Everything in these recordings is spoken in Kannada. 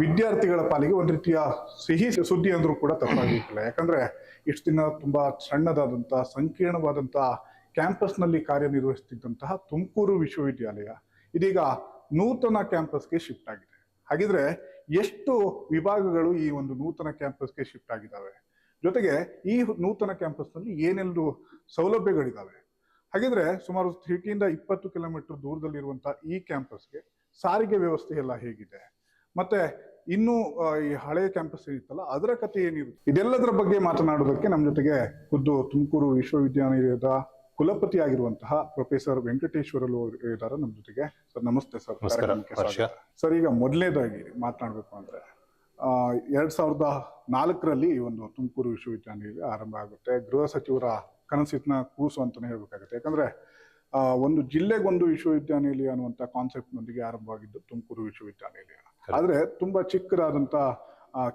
ವಿದ್ಯಾರ್ಥಿಗಳ ಪಾಲಿಗೆ ಒಂದು ರೀತಿಯ ಸಿಹಿ ಸುದ್ದಿ ಅಂದ್ರೂ ಕೂಡ ತಪ್ಪಾಗಲಿಕ್ಕಿಲ್ಲ. ಯಾಕಂದ್ರೆ ಇಷ್ಟು ದಿನ ತುಂಬಾ ಸಣ್ಣದಾದಂತಹ ಸಂಕೀರ್ಣವಾದಂತಹ ಕ್ಯಾಂಪಸ್ ನಲ್ಲಿ ಕಾರ್ಯನಿರ್ವಹಿಸುತ್ತಿದ್ದಂತಹ ತುಮಕೂರು ವಿಶ್ವವಿದ್ಯಾಲಯ ಇದೀಗ ನೂತನ ಕ್ಯಾಂಪಸ್ಗೆ ಶಿಫ್ಟ್ ಆಗಿದೆ. ಹಾಗಿದ್ರೆ ಎಷ್ಟು ವಿಭಾಗಗಳು ಈ ಒಂದು ನೂತನ ಕ್ಯಾಂಪಸ್ಗೆ ಶಿಫ್ಟ್ ಆಗಿದ್ದಾವೆ, ಜೊತೆಗೆ ಈ ನೂತನ ಕ್ಯಾಂಪಸ್ ನಲ್ಲಿ ಏನೆಲ್ಲೂ ಸೌಲಭ್ಯಗಳಿದಾವೆ. ಹಾಗಿದ್ರೆ ಸುಮಾರು ಸಿಟಿಯಿಂದ 20 ಕಿಲೋಮೀಟರ್ ದೂರದಲ್ಲಿರುವಂತಹ ಈ ಕ್ಯಾಂಪಸ್ಗೆ ಸಾರಿಗೆ ವ್ಯವಸ್ಥೆ ಎಲ್ಲ ಹೇಗಿದೆ, ಮತ್ತೆ ಇನ್ನು ಈ ಹಳೆಯ ಕ್ಯಾಂಪಸ್ ಏನಿತ್ತಲ್ಲ ಅದರ ಕಥೆ ಏನಿರುತ್ತೆ, ಇದೆಲ್ಲದರ ಬಗ್ಗೆ ಮಾತನಾಡೋದಕ್ಕೆ ನಮ್ಮ ಜೊತೆಗೆ ಖುದ್ದು ತುಮಕೂರು ವಿಶ್ವವಿದ್ಯಾನಿಲಯದ ಕುಲಪತಿ ಆಗಿರುವಂತಹ ಪ್ರೊಫೆಸರ್ ವೆಂಕಟೇಶ್ವರಲು ಇದ್ದಾರೆ ನಮ್ಮ ಜೊತೆಗೆ. ಸರ್ ನಮಸ್ತೆ ಸರ್. ಸರ್, ಈಗ ಮೊದಲನೇದಾಗಿ ಮಾತನಾಡಬೇಕು ಅಂದ್ರೆ 2004ರಲ್ಲಿ ಈ ಒಂದು ತುಮಕೂರು ವಿಶ್ವವಿದ್ಯಾನಿಲಯ ಆರಂಭ ಆಗುತ್ತೆ. ಗೃಹ ಸಚಿವರ ಕನಸಿನ ಕೂಸು ಅಂತಾನೆ ಹೇಳ್ಬೇಕಾಗುತ್ತೆ. ಯಾಕಂದ್ರೆ ಒಂದು ಜಿಲ್ಲೆಗೊಂದು ವಿಶ್ವವಿದ್ಯಾನಿಲಯ ಅನ್ನುವಂತ ಕಾನ್ಸೆಪ್ಟ್ ನೊಂದಿಗೆ ಆರಂಭವಾಗಿದ್ದು ತುಮಕೂರು ವಿಶ್ವವಿದ್ಯಾನಿಲಯ. ಆದ್ರೆ ತುಂಬಾ ಚಿಕ್ಕದಾದಂತ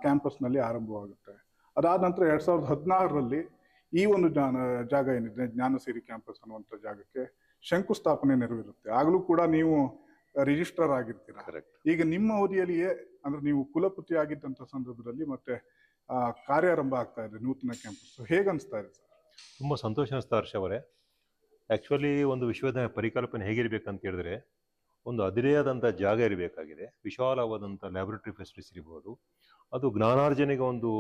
ಕ್ಯಾಂಪಸ್ ನಲ್ಲಿ ಆರಂಭವಾಗುತ್ತೆ. ಅದಾದ ನಂತರ 2016ರಲ್ಲಿ ಈ ಒಂದು ಜಾಗ ಏನಿದೆ ಜ್ಞಾನಸಿರಿ ಕ್ಯಾಂಪಸ್ ಅನ್ನುವಂಥ ಜಾಗಕ್ಕೆ ಶಂಕುಸ್ಥಾಪನೆ ನೆರವೇರುತ್ತೆ. ಆಗಲೂ ಕೂಡ ನೀವು ರಿಜಿಸ್ಟ್ರಾರ್ ಆಗಿರ್ತೀರಾ. ಈಗ ನಿಮ್ಮ ಅವಧಿಯಲ್ಲಿಯೇ ಅಂದ್ರೆ ನೀವು ಕುಲಪತಿ ಆಗಿದ್ದಂತ ಸಂದರ್ಭದಲ್ಲಿ ಮತ್ತೆ ಕಾರ್ಯಾರಂಭ ಆಗ್ತಾ ಇದೆ ನೂತನ ಕ್ಯಾಂಪಸ್. ಹೇಗೆ ಅನಿಸ್ತಾ ಇದೆ ಸರ್? ತುಂಬ ಸಂತೋಷ ಅನಿಸ್ತಾ ಹರ್ಷ ಅವರೇ. ಆ್ಯಕ್ಚುಲಿ ಒಂದು ವಿಶ್ವವಿದ್ಯಾಲಯ ಪರಿಕಲ್ಪನೆ ಹೇಗಿರ್ಬೇಕಂತ ಹೇಳಿದ್ರೆ, ಒಂದು ಅದಿರೆಯಾದಂಥ ಜಾಗ ಇರಬೇಕಾಗಿದೆ, ವಿಶಾಲವಾದಂಥ ಲ್ಯಾಬೊರೇಟರಿ ಫೆಸಿಲಿಟೀಸ್ ಇರ್ಬೋದು, ಅದು ಜ್ಞಾನಾರ್ಜನೆಗೆ ಒಂದು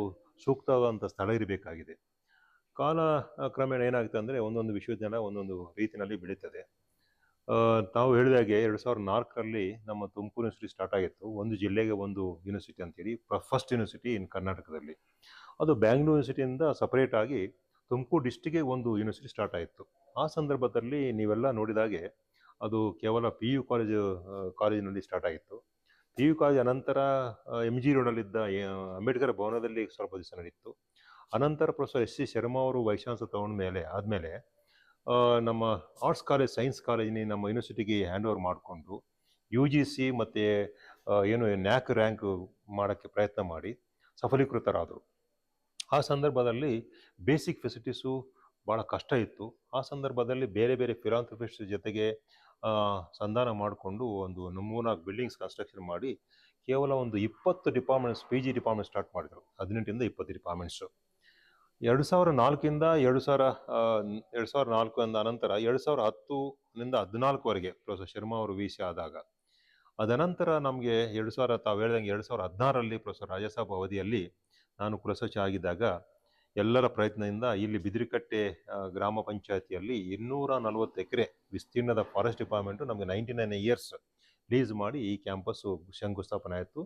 ಸೂಕ್ತವಾದಂಥ ಸ್ಥಳ ಇರಬೇಕಾಗಿದೆ. ಕಾಲ ಕ್ರಮೇಣ ಏನಾಗುತ್ತೆ ಅಂದರೆ ಒಂದೊಂದು ವಿಶ್ವವಿದ್ಯಾಲಯ ಒಂದೊಂದು ರೀತಿಯಲ್ಲಿ ಬೆಳೀತದೆ. ತಾವು ಹೇಳಿದಾಗೆ 2004ರಲ್ಲಿ ನಮ್ಮ ತುಮಕೂರು ಯೂನಿವರ್ಸಿಟಿ ಸ್ಟಾರ್ಟ್ ಆಗಿತ್ತು. ಒಂದು ಜಿಲ್ಲೆಗೆ ಒಂದು ಯೂನಿವರ್ಸಿಟಿ ಅಂತೇಳಿ, ಫಸ್ಟ್ ಯೂನಿವರ್ಸಿಟಿ ಇನ್ ಕರ್ನಾಟಕದಲ್ಲಿ. ಅದು ಬ್ಯಾಂಗ್ಳೂರು ಯೂನಿವರ್ಸಿಟಿಯಿಂದ ಸಪರೇಟ್ ಆಗಿ ತುಮಕೂರು ಡಿಸ್ಟಿಕ್ಗೆ ಒಂದು ಯೂನಿವರ್ಸಿಟಿ ಸ್ಟಾರ್ಟ್ ಆಯಿತು. ಆ ಸಂದರ್ಭದಲ್ಲಿ ನೀವೆಲ್ಲ ನೋಡಿದಾಗೆ ಅದು ಕೇವಲ PU ಕಾಲೇಜಿನಲ್ಲಿ ಸ್ಟಾರ್ಟ್ ಆಗಿತ್ತು. PU ಕಾಲೇಜ್ ಅನಂತರ MG ರೋಡಲ್ಲಿದ್ದ ಅಂಬೇಡ್ಕರ್ ಭವನದಲ್ಲಿ ಸ್ವಲ್ಪ ದಿವಸ ನಡೀತು. ಅನಂತರ ಪ್ರೊಫೆಸರ್ SC ಶರ್ಮಾ ಅವರು ವೈಸ್ ಚಾನ್ಸಲರ್ ತಗೊಂಡ ಆದಮೇಲೆ ನಮ್ಮ ಆರ್ಟ್ಸ್ ಕಾಲೇಜ್, ಸೈನ್ಸ್ ಕಾಲೇಜಿನ ನಮ್ಮ ಯೂನಿವರ್ಸಿಟಿಗೆ ಹ್ಯಾಂಡ್ ಓವರ್ ಮಾಡಿಕೊಂಡು UGC ಮತ್ತು ಏನು NAC ರ್ಯಾಂಕ್ ಮಾಡೋಕ್ಕೆ ಪ್ರಯತ್ನ ಮಾಡಿ ಸಫಲೀಕೃತರಾದರು. ಆ ಸಂದರ್ಭದಲ್ಲಿ ಬೇಸಿಕ್ ಫೆಸಿಲಿಟೀಸು ಭಾಳ ಕಷ್ಟ ಇತ್ತು. ಆ ಸಂದರ್ಭದಲ್ಲಿ ಬೇರೆ ಬೇರೆ ಫಿಲಾಂಥ್ರಪಿಸ್ಟ್ ಜೊತೆಗೆ ಸಂಧಾನ ಮಾಡಿಕೊಂಡು ಒಂದು 3-4 ಬಿಲ್ಡಿಂಗ್ಸ್ ಕನ್ಸ್ಟ್ರಕ್ಷನ್ ಮಾಡಿ ಕೇವಲ ಒಂದು 20 ಡಿಪಾರ್ಟ್ಮೆಂಟ್ಸ್, PG ಡಿಪಾರ್ಟ್ಮೆಂಟ್ ಸ್ಟಾರ್ಟ್ ಮಾಡಿದರು. 18ರಿಂದ 20 ಡಿಪಾರ್ಟ್ಮೆಂಟ್ಸು. 2004ರಿಂದ 2004 ಅನಂತರ 2010ರಿಂದ 14ವರೆಗೆ ಪ್ರೊಫೆಸರ್ ಶರ್ಮಾ ಅವರು VC ಆದಾಗ, ಅದನಂತರ ನಮಗೆ ತಾವು ಹೇಳಿದಂಗೆ 2016ರಲ್ಲಿ ಪ್ರೊಫೆಸರ್ ರಾಜಸಾಬ್ ಅವಧಿಯಲ್ಲಿ ನಾನು ಕುಲಸಚಿವ ಆಗಿದ್ದಾಗ ಎಲ್ಲರ ಪ್ರಯತ್ನದಿಂದ ಇಲ್ಲಿ ಬಿದಿರುಕಟ್ಟೆ ಗ್ರಾಮ ಪಂಚಾಯತಿಯಲ್ಲಿ 240 ಎಕರೆ ವಿಸ್ತೀರ್ಣದ ಫಾರೆಸ್ಟ್ ಡಿಪಾರ್ಟ್ಮೆಂಟು ನಮಗೆ 99 ಇಯರ್ಸ್ ಲೀಸ್ ಮಾಡಿ ಈ ಕ್ಯಾಂಪಸ್ಸು ಶಂಕುಸ್ಥಾಪನೆ ಆಯಿತು.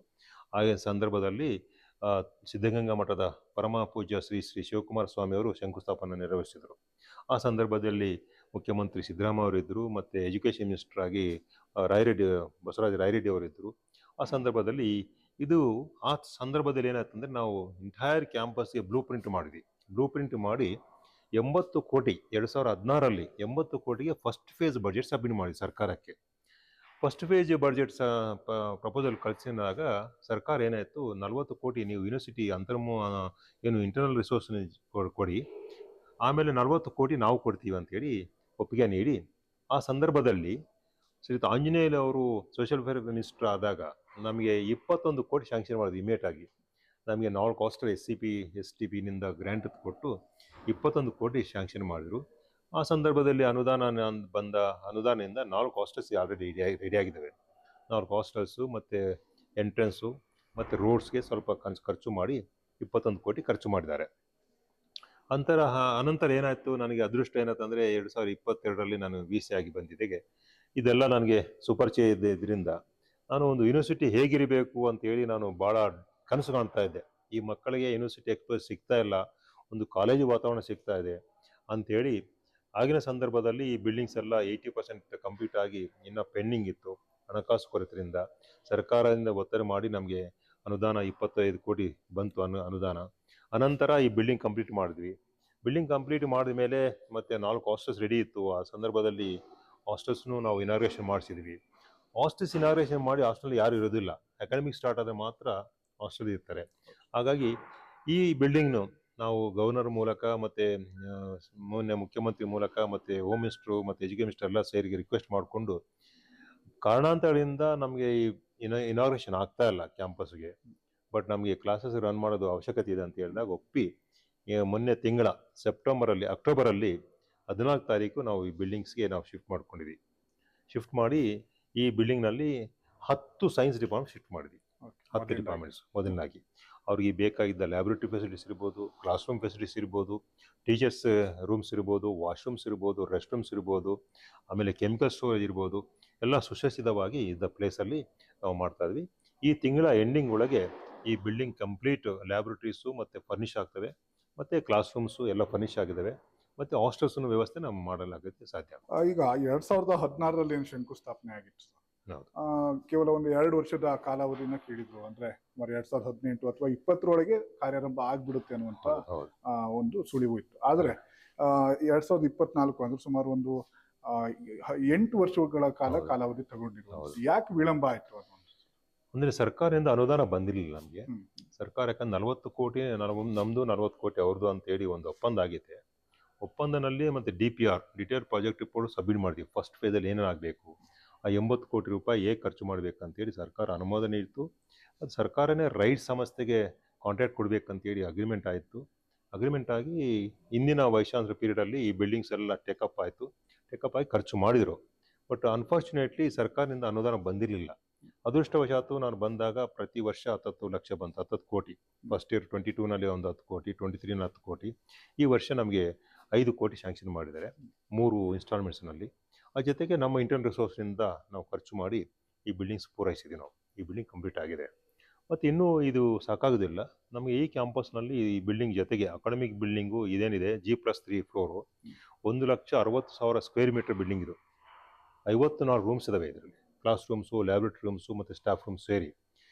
ಆ ಸಂದರ್ಭದಲ್ಲಿ ಸಿದ್ಧಗಂಗಾ ಮಠದ ಪರಮ ಪೂಜ್ಯ ಶ್ರೀ ಶಿವಕುಮಾರ ಸ್ವಾಮಿ ಅವರು ಶಂಕುಸ್ಥಾಪನೆ ನೆರವೇರಿಸಿದರು. ಆ ಸಂದರ್ಭದಲ್ಲಿ ಮುಖ್ಯಮಂತ್ರಿ ಸಿದ್ದರಾಮಯ್ಯ ಅವರಿದ್ದರು, ಮತ್ತು ಎಜುಕೇಷನ್ ಮಿನಿಸ್ಟರ್ ಆಗಿ ಬಸವರಾಜ ರಾಯರೆಡ್ಡಿ ಅವರಿದ್ದರು. ಆ ಸಂದರ್ಭದಲ್ಲಿ ಆ ಸಂದರ್ಭದಲ್ಲಿ ಏನಾಯ್ತಂದರೆ, ನಾವು ಎಂಟೈರ್ ಕ್ಯಾಂಪಸ್ಗೆ ಬ್ಲೂ ಪ್ರಿಂಟ್ ಮಾಡಿ 80 ಕೋಟಿ 2016ರಲ್ಲಿ 80 ಕೋಟಿಗೆ ಫಸ್ಟ್ ಫೇಸ್ ಬಜೆಟ್ ಸಬ್ಮಿಟ್ ಮಾಡಿ ಸರ್ಕಾರಕ್ಕೆ. ಫಸ್ಟ್ ಫೇಜ್ ಬಜೆಟ್ ಪ್ರಪೋಸಲ್ ಕಳಿಸಿದಾಗ ಸರ್ಕಾರ ಏನಾಯಿತು, 40 ಕೋಟಿ ನೀವು ಯೂನಿವರ್ಸಿಟಿ ಇಂಟರ್ನಲ್ ರಿಸೋರ್ಸ್ ಕೊಡಿ, ಆಮೇಲೆ 40 ಕೋಟಿ ನಾವು ಕೊಡ್ತೀವಿ ಅಂತೇಳಿ ಒಪ್ಪಿಗೆ ನೀಡಿ, ಆ ಸಂದರ್ಭದಲ್ಲಿ ಶ್ರೀಯುತ ಆಂಜನೇಯ ಅವರು ಸೋಷಿಯಲ್ ವೆಲ್ಫೇರ್ ಮಿನಿಸ್ಟರ್ ಆದಾಗ ನಮಗೆ 21 ಕೋಟಿ ಶಾಂಕ್ಷನ್ ಮಾಡಿದ್ವಿ ಇಮಿಡಿಯೇಟ್ ಆಗಿ. ನಮಗೆ 4 ಹಾಸ್ಟೆಲ್ SCP STPನಿಂದ ಗ್ರ್ಯಾಂಟ್ ಕೊಟ್ಟು 21 ಕೋಟಿ ಶಾಂಕ್ಷನ್ ಮಾಡಿದರು. ಆ ಸಂದರ್ಭದಲ್ಲಿ ಅನುದಾನದಿಂದ 4 ಹಾಸ್ಟೆಲ್ಸ್ ಆಲ್ರೆಡಿ ರೆಡಿಯಾಗಿದ್ದಾವೆ. 4 ಹಾಸ್ಟೆಲ್ಸು ಮತ್ತು ಎಂಟ್ರೆನ್ಸು ಮತ್ತು ರೋಡ್ಸ್ಗೆ ಸ್ವಲ್ಪ ಖರ್ಚು ಮಾಡಿ 21 ಕೋಟಿ ಖರ್ಚು ಮಾಡಿದ್ದಾರೆ. ಅನಂತರ ಏನಾಯಿತು, ನನಗೆ ಅದೃಷ್ಟ ಏನಾಯ್ತಂದರೆ 2022ರಲ್ಲಿ ನಾನು VC ಆಗಿ ಬಂದಿದ್ದೆಗೆ ಇದೆಲ್ಲ ನನಗೆ ಸುಪರಿಚಯ ಇದರಿಂದ ನಾನು ಒಂದು ಯೂನಿವರ್ಸಿಟಿ ಹೇಗಿರಬೇಕು ಅಂತೇಳಿ ನಾನು ಭಾಳ ಕನಸು ಕಾಣ್ತಾ ಇದ್ದೆ. ಈ ಮಕ್ಕಳಿಗೆ ಯೂನಿವರ್ಸಿಟಿ ಎಕ್ಸ್ಪೋಸ್ ಸಿಗ್ತಾ ಇಲ್ಲ, ಒಂದು ಕಾಲೇಜು ವಾತಾವರಣ ಸಿಗ್ತಾ ಇದೆ ಅಂಥೇಳಿ. ಆಗಿನ ಸಂದರ್ಭದಲ್ಲಿ ಈ ಬಿಲ್ಡಿಂಗ್ಸ್ ಎಲ್ಲ 80% ಕಂಪ್ಲೀಟ್ ಆಗಿ ಇನ್ನೂ ಪೆಂಡಿಂಗ್ ಇತ್ತು. ಹಣಕಾಸು ಕೊರತೆಯಿಂದ ಸರ್ಕಾರದಿಂದ ಒತ್ತಡ ಮಾಡಿ ನಮಗೆ ಅನುದಾನ 25 ಕೋಟಿ ಬಂತು ಅನುದಾನ. ಅನಂತರ ಈ ಬಿಲ್ಡಿಂಗ್ ಕಂಪ್ಲೀಟ್ ಮಾಡಿದ್ವಿ. ಬಿಲ್ಡಿಂಗ್ ಕಂಪ್ಲೀಟ್ ಮಾಡಿದ ಮೇಲೆ ಮತ್ತೆ 4 ಹಾಸ್ಟೆಲ್ಸ್ ರೆಡಿ ಇತ್ತು. ಆ ಸಂದರ್ಭದಲ್ಲಿ ಹಾಸ್ಟೆಲ್ಸ್ನು ನಾವು ಇನಾಗ್ರೇಷನ್ ಮಾಡಿಸಿದ್ವಿ. ಹಾಸ್ಟೆಲ್ಸ್ ಇನಾಗ್ರೇಷನ್ ಮಾಡಿ ಹಾಸ್ಟೆಲ್ ಯಾರು ಇರೋದಿಲ್ಲ, ಅಕಾಡೆಮಿಕ್ ಸ್ಟಾರ್ಟ್ ಆದರೆ ಮಾತ್ರ ಹಾಸ್ಟೆಲ್ ಇರ್ತಾರೆ. ಹಾಗಾಗಿ ಈ ಬಿಲ್ಡಿಂಗ್ನು ನಾವು ಗವರ್ನರ್ ಮೂಲಕ ಮತ್ತು ಮೊನ್ನೆ ಮುಖ್ಯಮಂತ್ರಿ ಮೂಲಕ ಮತ್ತು ಹೋಮ್ ಮಿನಿಸ್ಟ್ರು ಮತ್ತು ಎಜುಕೇಷನ್ ಮಿನಿಸ್ಟರ್ ಎಲ್ಲ ಸೇರಿ ರಿಕ್ವೆಸ್ಟ್ ಮಾಡಿಕೊಂಡು ಕಾರಣಾಂತರಗಳಿಂದ ನಮಗೆ ಈ ಇನಾಗ್ರೇಷನ್ ಆಗ್ತಾ ಇಲ್ಲ ಕ್ಯಾಂಪಸ್ಗೆ. ಬಟ್ ನಮಗೆ ಕ್ಲಾಸಸ್ ರನ್ ಮಾಡೋದು ಅವಶ್ಯಕತೆ ಇದೆ ಅಂತ ಹೇಳಿದಾಗ ಒಪ್ಪಿ ಮೊನ್ನೆ ತಿಂಗಳ ಅಕ್ಟೋಬರಲ್ಲಿ 14 ತಾರೀಕು ನಾವು ಈ ಬಿಲ್ಡಿಂಗ್ಸ್ಗೆ ನಾವು ಶಿಫ್ಟ್ ಮಾಡ್ಕೊಂಡಿದ್ವಿ. ಶಿಫ್ಟ್ ಮಾಡಿ ಈ ಬಿಲ್ಡಿಂಗ್ನಲ್ಲಿ 10 ಸೈನ್ಸ್ ಡಿಪಾರ್ಟ್ಮೆಂಟ್ ಶಿಫ್ಟ್ ಮಾಡಿದ್ವಿ. 10 ಡಿಪಾರ್ಟ್ಮೆಂಟ್ಸ್ ಮೊದಲನಾಗಿ ಅವ್ರಿಗೆ ಬೇಕಾಗಿದ್ದ ಲ್ಯಾಬೊರೇಟರಿ ಫೆಸಿಲಿಟೀಸ್ ಇರ್ಬೋದು, ಕ್ಲಾಸ್ ರೂಮ್ ಫೆಸಿಲಿಟೀಸ್ ಇರ್ಬೋದು, ಟೀಚರ್ಸ್ ರೂಮ್ಸ್ ಇರ್ಬೋದು, ವಾಶ್ರೂಮ್ಸ್ ಇರ್ಬೋದು, ರೆಸ್ಟ್ ರೂಮ್ಸ್ ಇರ್ಬೋದು, ಆಮೇಲೆ ಕೆಮಿಕಲ್ ಸ್ಟೋರೇಜ್ ಇರ್ಬೋದು, ಎಲ್ಲ ಸುಸಜ್ಜಿತವಾಗಿ ಇದ್ದ ಪ್ಲೇಸಲ್ಲಿ ನಾವು ಮಾಡ್ತಾ ಇದ್ವಿ. ಈ ತಿಂಗಳ ಎಂಡಿಂಗ್ ಒಳಗೆ ಈ ಬಿಲ್ಡಿಂಗ್ ಕಂಪ್ಲೀಟ್ ಲ್ಯಾಬೊರೇಟರೀಸು ಮತ್ತು ಫರ್ನಿಷ್ ಆಗ್ತವೆ, ಮತ್ತು ಕ್ಲಾಸ್ ರೂಮ್ಸು ಎಲ್ಲ ಫರ್ನಿಷ್ ಆಗಿದ್ದಾವೆ, ಮತ್ತು ಹಾಸ್ಟೆಲ್ಸ್ನ ವ್ಯವಸ್ಥೆ ನಾವು ಮಾಡಲಾಗುತ್ತೆ ಸಾಧ್ಯ. ಈಗ 2016ರಲ್ಲಿ ಏನು ಶಂಕುಸ್ಥಾಪನೆ ಆಗಿತ್ತು ಸರ್. ಹೌದು. ಕೇವಲ ಒಂದು 2 ವರ್ಷದ ಕಾಲಾವಧಿನ ಕೇಳಿದ್ರು, ಅಂದ್ರೆ 2018 ಅಥವಾ 20ರೊಳಗೆ ಕಾರ್ಯಾರಂಭ ಆಗ್ಬಿಡುತ್ತೆ ಅನ್ನುವಂತ ಹೌದು. ಒಂದು ಸುಳಿವು ಇತ್ತು. ಆದ್ರೆ 2024 ಅಂದ್ರೆ ಸುಮಾರು ಒಂದು 8 ವರ್ಷಗಳ ಕಾಲಾವಧಿ ತಗೊಂಡಿರೋದು. ಯಾಕೆ ವಿಳಂಬ ಆಯ್ತು ಅದು? ಅಂದ್ರೆ ಸರ್ಕಾರದಿಂದ ಅನುದಾನ ಬಂದಿರಲಿಲ್ಲ ನಮಗೆ. ಸರ್ಕಾರ ಯಾಕಂದ್ರೆ 40 ಕೋಟಿ ನಮ್ದು 40 ಕೋಟಿ ಅವ್ರದ್ದು ಅಂತ ಹೇಳಿ ಒಂದು ಒಪ್ಪಂದ ಆಗಿದೆ. ಒಪ್ಪಂದನಲ್ಲಿ ಮತ್ತೆ ಡಿಟೇಲ್ ಪ್ರಾಜೆಕ್ಟ್ ರಿಪೋರ್ಟ್ ಸಬ್ಮಿಟ್ ಮಾಡಿದ್ವಿ. ಫಸ್ಟ್ ಫೇಸಲ್ಲಿ ಏನೇನಾಗಬೇಕು, ಆ 80 ಕೋಟಿ ರೂಪಾಯಿ ಹೇಗೆ ಖರ್ಚು ಮಾಡಬೇಕಂತೇಳಿ ಸರ್ಕಾರ ಅನುಮೋದನೆ ಇತ್ತು. ಅದು ಸರ್ಕಾರನೇ ರೈಟ್ ಸಂಸ್ಥೆಗೆ ಕಾಂಟ್ರಾಕ್ಟ್ ಕೊಡಬೇಕಂತೇಳಿ ಅಗ್ರಿಮೆಂಟ್ ಆಯಿತು. ಅಗ್ರಿಮೆಂಟ್ ಆಗಿ ಇಂದಿನ ವೈಶಾಂತರ ಪೀರಿಯಡಲ್ಲಿ ಈ ಬಿಲ್ಡಿಂಗ್ಸ್ ಎಲ್ಲ ಟೇಕಪ್ ಆಗಿ ಖರ್ಚು ಮಾಡಿದರು. ಬಟ್ ಅನ್ಫಾರ್ಚುನೇಟ್ಲಿ ಸರ್ಕಾರದಿಂದ ಅನುದಾನ ಬಂದಿರಲಿಲ್ಲ. ಅದೃಷ್ಟವಶಾತ್ತು ನಾನು ಬಂದಾಗ ಪ್ರತಿ ವರ್ಷ 10 ಲಕ್ಷ ಬಂತು, 10 ಕೋಟಿ. ಫಸ್ಟ್ ಇಯರ್ 22ನಲ್ಲಿ ಒಂದು 10 ಕೋಟಿ, 23ನಲ್ಲಿ 10 ಕೋಟಿ. ಈ ವರ್ಷ ನಮಗೆ 5 ಕೋಟಿ ಸ್ಯಾಂಕ್ಷನ್ ಮಾಡಿದ್ದಾರೆ 3 ಇನ್ಸ್ಟಾಲ್ಮೆಂಟ್ಸ್ನಲ್ಲಿ. ಆ ಜೊತೆಗೆ ನಮ್ಮ ಇಂಟರ್ನಲ್ ರಿಸೋರ್ಸ್ನಿಂದ ನಾವು ಖರ್ಚು ಮಾಡಿ ಈ ಬಿಲ್ಡಿಂಗ್ಸ್ ಪೂರೈಸಿದ್ವಿ ನಾವು. ಈ ಬಿಲ್ಡಿಂಗ್ ಕಂಪ್ಲೀಟ್ ಆಗಿದೆ. ಮತ್ತು ಇನ್ನೂ ಇದು ಸಾಕಾಗೋದಿಲ್ಲ ನಮಗೆ. ಈ ಕ್ಯಾಂಪಸ್ನಲ್ಲಿ ಈ ಬಿಲ್ಡಿಂಗ್ ಜೊತೆಗೆ ಅಕಾಡೆಮಿಕ್ ಬಿಲ್ಡಿಂಗು ಇದೇನಿದೆ G+3 floor 1,60,000 square metre building ಇದು. 54 ರೂಮ್ಸ್ ಇದಾವೆ ಇದರಲ್ಲಿ, ಕ್ಲಾಸ್ ರೂಮ್ಸು, ಲ್ಯಾಬೊರೇಟರಿ ರೂಮ್ಸು ಮತ್ತು ಸ್ಟಾಫ್ ರೂಮ್ಸ್ ಸೇರಿ.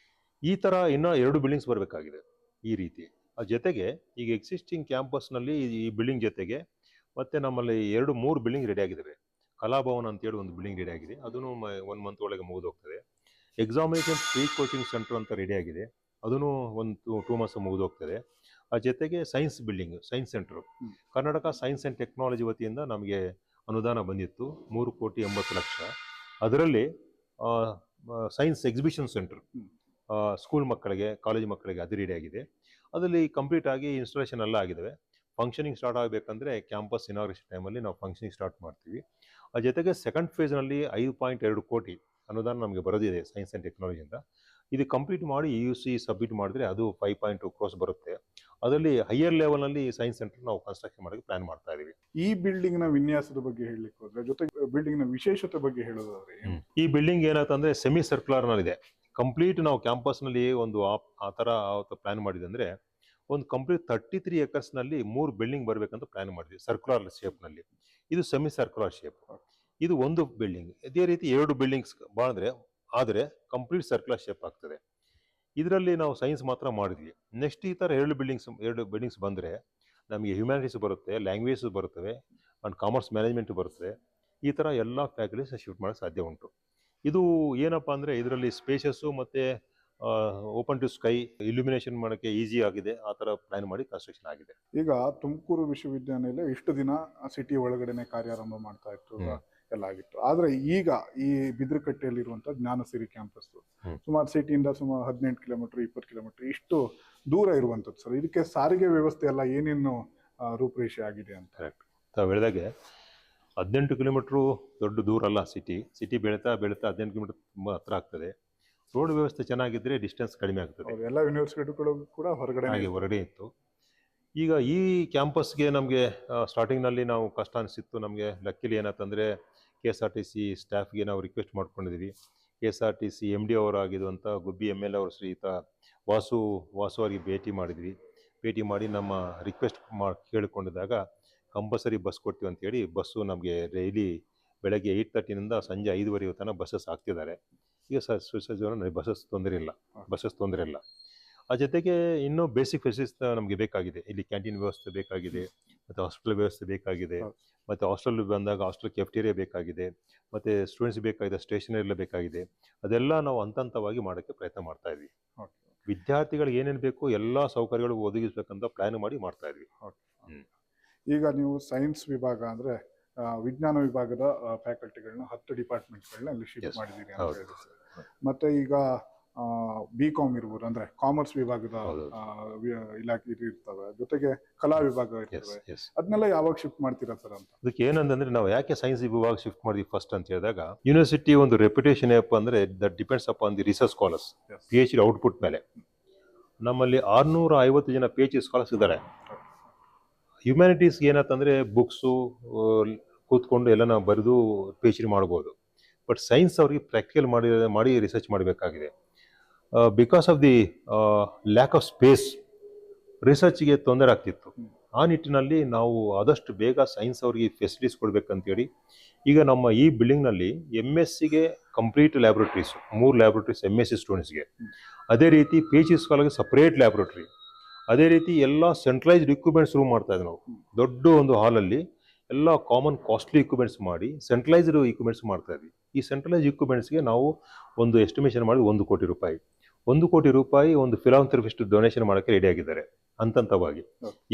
ಈ ಥರ ಇನ್ನೂ 2 ಬಿಲ್ಡಿಂಗ್ಸ್ ಬರಬೇಕಾಗಿದೆ ಈ ರೀತಿ. ಆ ಜೊತೆಗೆ ಈಗ ಎಕ್ಸಿಸ್ಟಿಂಗ್ ಕ್ಯಾಂಪಸ್ನಲ್ಲಿ ಈ ಬಿಲ್ಡಿಂಗ್ ಜೊತೆಗೆ ಮತ್ತು ನಮ್ಮಲ್ಲಿ 2-3 ಬಿಲ್ಡಿಂಗ್ ರೆಡಿ ಆಗಿದ್ದಾವೆ. ಕಲಾಭವನ ಅಂತೇಳಿ ಒಂದು ಬಿಲ್ಡಿಂಗ್ ರೆಡಿ ಆಗಿದೆ, ಅದನ್ನು 1 ಮಂತ್ ಒಳಗೆ ಮುಗಿದೋಗ್ತದೆ. ಎಕ್ಸಾಮಿನೇಷನ್ ಪ್ರೀ ಕೋಚಿಂಗ್ ಸೆಂಟರ್ ಅಂತ ರೆಡಿ ಆಗಿದೆ, ಅದನ್ನು 2 ಮಂತ್ಸ್ ಮುಗಿದೋಗ್ತದೆ. ಆ ಜೊತೆಗೆ science building, science centre, Karnataka science and technology ವತಿಯಿಂದ ನಮಗೆ ಅನುದಾನ ಬಂದಿತ್ತು 3,80,00,000. ಅದರಲ್ಲಿ ಸೈನ್ಸ್ ಎಕ್ಸಿಬಿಷನ್ ಸೆಂಟರ್ ಸ್ಕೂಲ್ ಮಕ್ಕಳಿಗೆ, ಕಾಲೇಜ್ ಮಕ್ಕಳಿಗೆ ಅದು ರೆಡಿ ಆಗಿದೆ. ಅದರಲ್ಲಿ ಕಂಪ್ಲೀಟ್ ಆಗಿ ಇನ್ಸ್ಟಾಲೇಷನ್ ಎಲ್ಲ ಆಗಿದ್ದಾವೆ. ಫಂಕ್ಷನಿಂಗ್ ಸ್ಟಾರ್ಟ್ ಆಗಬೇಕಂದ್ರೆ ಕ್ಯಾಂಪಸ್ ಇನಾಗ್ರೇಷನ್ ಟೈಮಲ್ಲಿ ನಾವು ಫಂಕ್ಷನಿಂಗ್ ಸ್ಟಾರ್ಟ್ ಮಾಡ್ತೀವಿ. ಆ ಜೊತೆಗೆ ಸೆಕೆಂಡ್ ಫೇಸ್ನಲ್ಲಿ 5.2 ಕೋಟಿ ಅನುದಾನ ನಮಗೆ ಬರೋದಿದೆ ಸೈನ್ಸ್ ಆ್ಯಂಡ್ ಟೆಕ್ನಾಲಜಿಯಿಂದ. ಇದು ಕಂಪ್ಲೀಟ್ ಮಾಡಿ UC ಸಬ್ಮಿಟ್ ಮಾಡಿದ್ರೆ ಅದು 5.2 ಕ್ರೋರ್ಸ್ ಬರುತ್ತೆ. ಅದರಲ್ಲಿ ಹೈಯರ್ ಲೆವೆಲ್ನಲ್ಲಿ ಸೈನ್ಸ್ ಸೆಂಟರ್ ನಾವು ಕನ್ಸ್ಟ್ರಕ್ಷನ್ ಮಾಡೋಕ್ಕೆ ಪ್ಲಾನ್ ಮಾಡ್ತಾ ಇದ್ದೀವಿ. ಈ ಬಿಲ್ಡಿಂಗ್ನ ವಿನ್ಯಾಸದ ಬಗ್ಗೆ ಹೇಳಲಿಕ್ಕೆ ಹೋದ್ರೆ, ಜೊತೆಗೆ ಬಿಲ್ಡಿಂಗ್ನ ವಿಶೇಷತೆ ಬಗ್ಗೆ ಹೇಳೋದಾದ್ರೆ, ಈ ಬಿಲ್ಡಿಂಗ್ ಏನಾಯ್ತಂದ್ರೆ ಸೆಮಿ ಸರ್ಕ್ಯುಲರ್ನಲ್ಲಿದೆ. ಕಂಪ್ಲೀಟ್ ನಾವು ಕ್ಯಾಂಪಸ್ನಲ್ಲಿ ಒಂದು ಆ ಥರ ಪ್ಲಾನ್ ಮಾಡಿದೆ ಅಂದರೆ ಒಂದು ಕಂಪ್ಲೀಟ್ 33 ಎಕರ್ಸ್ನಲ್ಲಿ 3 ಬಿಲ್ಡಿಂಗ್ ಬರಬೇಕಂತ ಪ್ಲಾನ್ ಮಾಡಿದ್ವಿ ಸರ್ಕ್ಯುಲರ್ ಶೇಪ್ನಲ್ಲಿ. ಇದು ಸೆಮಿ ಸರ್ಕ್ಯುಲರ್ ಶೇಪ್. ಇದು ಒಂದು ಬಿಲ್ಡಿಂಗ್. ಇದೇ ರೀತಿ 2 ಬಿಲ್ಡಿಂಗ್ಸ್ ಆದರೆ ಕಂಪ್ಲೀಟ್ ಸರ್ಕ್ಯುಲರ್ ಶೇಪ್ ಆಗ್ತದೆ. ಇದರಲ್ಲಿ ನಾವು ಸೈನ್ಸ್ ಮಾತ್ರ ಮಾಡಿದ್ವಿ. ನೆಕ್ಸ್ಟ್ ಈ ಥರ 2 ಬಿಲ್ಡಿಂಗ್ಸ್ ಬಂದರೆ ನಮಗೆ ಹ್ಯುಮ್ಯಾನಿಟೀಸ್ ಬರುತ್ತೆ, ಲ್ಯಾಂಗ್ವೇಜಸ್ ಬರುತ್ತವೆ, ಆ್ಯಂಡ್ ಕಾಮರ್ಸ್ ಮ್ಯಾನೇಜ್ಮೆಂಟ್ ಬರುತ್ತದೆ. ಈ ಥರ ಎಲ್ಲ ಫ್ಯಾಕಲ್ಟೀಸ್ ಶಿಫ್ಟ್ ಮಾಡೋಕ್ಕೆ ಸಾಧ್ಯ ಉಂಟು. ಇದು ಏನಪ್ಪ ಅಂದರೆ ಇದರಲ್ಲಿ ಸ್ಪೇಷಸ್ಸು ಮತ್ತು ಓಪನ್ ಟು ಸ್ಕೈ ಇಲ್ಯುಮಿನೇಷನ್ ಮಾಡೋಕ್ಕೆ ಈಸಿ ಆಗಿದೆ. ಆ ಥರ ಪ್ಲಾನ್ ಮಾಡಿ ಕನ್ಸ್ಟ್ರಕ್ಷನ್ ಆಗಿದೆ. ಈಗ ತುಮಕೂರು ವಿಶ್ವವಿದ್ಯಾನಿಲಯ ಇಷ್ಟು ದಿನ ಸಿಟಿ ಒಳಗಡೆನೆ ಕಾರ್ಯಾರಂಭ ಮಾಡ್ತಾ ಇತ್ತು, ಎಲ್ಲ ಆಗಿತ್ತು. ಆದ್ರೆ ಈಗ ಈ ಬಿದ್ರಕಟ್ಟೆಯಲ್ಲಿರುವಂತಹ ಜ್ಞಾನಸಿರಿ ಕ್ಯಾಂಪಸ್ ಸುಮಾರು ಸಿಟಿಯಿಂದ ಸುಮಾರು 18 ಕಿಲೋಮೀಟರ್ 20 ಕಿಲೋಮೀಟರ್ ಇಷ್ಟು ದೂರ ಇರುವಂಥದ್ದು ಸರ್. ಇದಕ್ಕೆ ಸಾರಿಗೆ ವ್ಯವಸ್ಥೆ ಎಲ್ಲ ಏನೇನು ರೂಪರೇಷೆ ಆಗಿದೆ ಅಂತ? ತಾವು ಹೇಳಿದಾಗೆ 18 ಕಿಲೋಮೀಟ್ರು ದೊಡ್ಡ ದೂರ ಅಲ್ಲ. ಸಿಟಿ ಬೆಳೀತಾ 18 ಕಿಲೋಮೀಟರ್ ತುಂಬ ಹತ್ರ ಆಗ್ತದೆ. ರೋಡ್ ವ್ಯವಸ್ಥೆ ಚೆನ್ನಾಗಿದ್ದರೆ ಡಿಸ್ಟೆನ್ಸ್ ಕಡಿಮೆ ಆಗ್ತದೆ. ಎಲ್ಲ ಯೂನಿವರ್ಸಿಟಿಗಳು ಕೂಡ ಹೊರಗಡೆ ಇತ್ತು. ಈಗ ಈ ಕ್ಯಾಂಪಸ್ಗೆ ನಮಗೆ ಸ್ಟಾರ್ಟಿಂಗ್ನಲ್ಲಿ ನಾವು ಕಷ್ಟ ಅನಿಸಿತ್ತು. ನಮಗೆ ಲಕ್ಕಿಲಿ ಏನಾಯ್ತಂದರೆ KSRTC ಸ್ಟಾಫ್ಗೆ ನಾವು ರಿಕ್ವೆಸ್ಟ್ ಮಾಡ್ಕೊಂಡಿದ್ವಿ. KSRTC MD ಅವರಾಗಿರುವಂಥ ಗುಬ್ಬಿ ML ಅವರು ಶ್ರೀಯುತ ವಾಸು ಅವರಿಗೆ ಭೇಟಿ ಮಾಡಿ ನಮ್ಮ ರಿಕ್ವೆಸ್ಟ್ ಕೇಳಿಕೊಂಡಿದ್ದಾಗ ಕಂಪಲ್ಸರಿ ಬಸ್ ಕೊಡ್ತೀವಿ ಅಂತೇಳಿ ಬಸ್ಸು ನಮಗೆ ಡೈಲಿ ಬೆಳಗ್ಗೆ 8:30ನಿಂದ ಸಂಜೆ 5:30 ತನಕ ಬಸ್ಸಸ್ ಆಗ್ತಿದ್ದಾರೆ. ಈಗ ಬಸ್ಸಸ್ ತೊಂದರೆ ಇಲ್ಲ. ಆ ಜೊತೆಗೆ ಇನ್ನೂ ಬೇಸಿಕ್ ಫೆಸಿಲಿಟೀಸ್ ನಮಗೆ ಬೇಕಾಗಿದೆ. ಇಲ್ಲಿ ಕ್ಯಾಂಟೀನ್ ವ್ಯವಸ್ಥೆ ಬೇಕಾಗಿದೆ, ಮತ್ತು ಹಾಸ್ಟೆಲ್ ವ್ಯವಸ್ಥೆ ಬೇಕಾಗಿದೆ, ಮತ್ತು ಹಾಸ್ಟೆಲ್ ಬಂದಾಗ ಹಾಸ್ಟೆಲ್ ಕೆಫ್ಟೇರಿಯಾ ಬೇಕಾಗಿದೆ, ಮತ್ತು ಸ್ಟೂಡೆಂಟ್ಸ್ ಬೇಕಾಗಿದೆ, ಸ್ಟೇಷನರಿ ಎಲ್ಲ ಬೇಕಾಗಿದೆ. ಅದೆಲ್ಲ ನಾವು ಹಂತವಾಗಿ ಮಾಡೋಕ್ಕೆ ಪ್ರಯತ್ನ ಮಾಡ್ತಾ ಇದ್ವಿ. ವಿದ್ಯಾರ್ಥಿಗಳಿಗೆ ಏನೇನು ಬೇಕು ಎಲ್ಲ ಸೌಕರ್ಯಗಳು ಒದಗಿಸ್ಬೇಕಂತ ಪ್ಲಾನ್ ಮಾಡಿ ಮಾಡ್ತಾ ಇದ್ವಿ. ಈಗ ನೀವು ಸೈನ್ಸ್ ವಿಭಾಗ ಅಂದರೆ ವಿಜ್ಞಾನ ವಿಭಾಗದ ಫ್ಯಾಕಲ್ಟಿಗಳನ್ನ 10 ಡಿಪಾರ್ಟ್ಮೆಂಟ್ಗಳನ್ನ ಅಲ್ಲಿ ಶಿಫ್ಟ್ Yes. ಮಾಡಿದ್ದೀರಿ ಅಂತ ಹೌದು. ಹೇಳಿ ಸರ್. ಮತ್ತೆ ಈಗ BCom ಇರ್ಬೋದು, ಅಂದ್ರೆ ಕಾಮರ್ಸ್ ವಿಭಾಗದ ಹೌದು. ಇಲಾಖೆ ಇದು ಇರ್ತವೆ, ಜೊತೆಗೆ ಕಲಾ ವಿಭಾಗ ಎಸ್ ಇರ್ತವೆ. ಎಸ್ ಅದನ್ನೆಲ್ಲ ಯಾವಾಗ ಶಿಫ್ಟ್ ಮಾಡ್ತೀರಾ ಸರ್ ಅಂತ? ಅದಕ್ಕೆ ಏನಂದ್ರೆ ನಾವು ಯಾಕೆ ಸೈನ್ಸ್ ವಿಭಾಗ ಶಿಫ್ಟ್ ಮಾಡಿದ್ವಿ ಫಸ್ಟ್ ಅಂತ ಹೇಳಿದಾಗ, ಯೂನಿವರ್ಸಿಟಿ ಒಂದು ರೆಪ್ಯುಟೇಷನ್ ಏನಪ್ಪ ಅಂದ್ರೆ that depends upon the research scholars, Yes. PhD output ಮೇಲೆ. ನಮ್ಮಲ್ಲಿ 650 ಜನ PhD ಸ್ಕಾಲರ್ಸ್ ಇದ್ದಾರೆ. ಹ್ಯುಮ್ಯಾನಿಟೀಸ್ ಏನಂತಂದ್ರೆ ಬುಕ್ಸು ಕೂತ್ಕೊಂಡು ಎಲ್ಲ ನಾವು ಬರೆದು PhD ಮಾಡ್ಬೋದು. ಬಟ್ ಸೈನ್ಸ್ ಅವ್ರಿಗೆ ಪ್ರಾಕ್ಟಿಕಲ್ ಮಾಡಿ ರಿಸರ್ಚ್ ಮಾಡಬೇಕಾಗಿದೆ. Because of the lack of space ರಿಸರ್ಚ್ಗೆ ತೊಂದರೆ ಆಗ್ತಿತ್ತು. ಆ ನಿಟ್ಟಿನಲ್ಲಿ ನಾವು ಆದಷ್ಟು ಬೇಗ ಸೈನ್ಸ್ ಅವ್ರಿಗೆ ಫೆಸಿಲಿಟೀಸ್ ಕೊಡ್ಬೇಕಂತೇಳಿ ಈಗ ನಮ್ಮ ಈ ಬಿಲ್ಡಿಂಗ್ನಲ್ಲಿ MScಗೆ ಕಂಪ್ಲೀಟ್ ಲ್ಯಾಬ್ರೇಟರೀಸ್, 3 ಲ್ಯಾಬ್ರೇಟರೀಸ್ MSc ಸ್ಟೂಡೆಂಟ್ಸ್ಗೆ. ಅದೇ ರೀತಿ PhD ಸ್ಕಾಲರ್ಗೆ ಸಪ್ರೇಟ್ ಲ್ಯಾಬ್ರೇಟರಿ. ಅದೇ ರೀತಿ ಎಲ್ಲ ಸೆಂಟ್ರಲೈಸ್ಡ್ ಇಕ್ವಿಪ್ಮೆಂಟ್ಸ್ ರೂಮ್ ಮಾಡ್ತಾ ಇದ್ವಿ ನಾವು. ದೊಡ್ಡ ಒಂದು ಹಾಲಲ್ಲಿ ಎಲ್ಲ ಕಾಮನ್ ಕಾಸ್ಟ್ಲಿ ಇಕ್ವಿಪ್ಮೆಂಟ್ಸ್ ಮಾಡಿ ಸೆಂಟ್ರಲೈಸ್ಡ್ ಇಕ್ವಿಪ್ಮೆಂಟ್ಸ್ ಮಾಡ್ತಾ ಇದ್ವಿ. ಈ ಸೆಂಟ್ರಲೈಸ್ಡ್ ಇಕ್ವಿಪ್ಮೆಂಟ್ಸ್ಗೆ ನಾವು ಒಂದು ಎಸ್ಟಿಮೇಷನ್ ಮಾಡಿ 1 ಕೋಟಿ ರೂಪಾಯಿ, 1 ಕೋಟಿ ರೂಪಾಯಿ ಒಂದು ಫಿಲಾಂಥ್ರಪಿಸ್ಟ್ ಡೊನೇಷನ್ ಮಾಡೋಕ್ಕೆ ರೆಡಿ ಆಗಿದ್ದಾರೆ ಹಂತವಾಗಿ.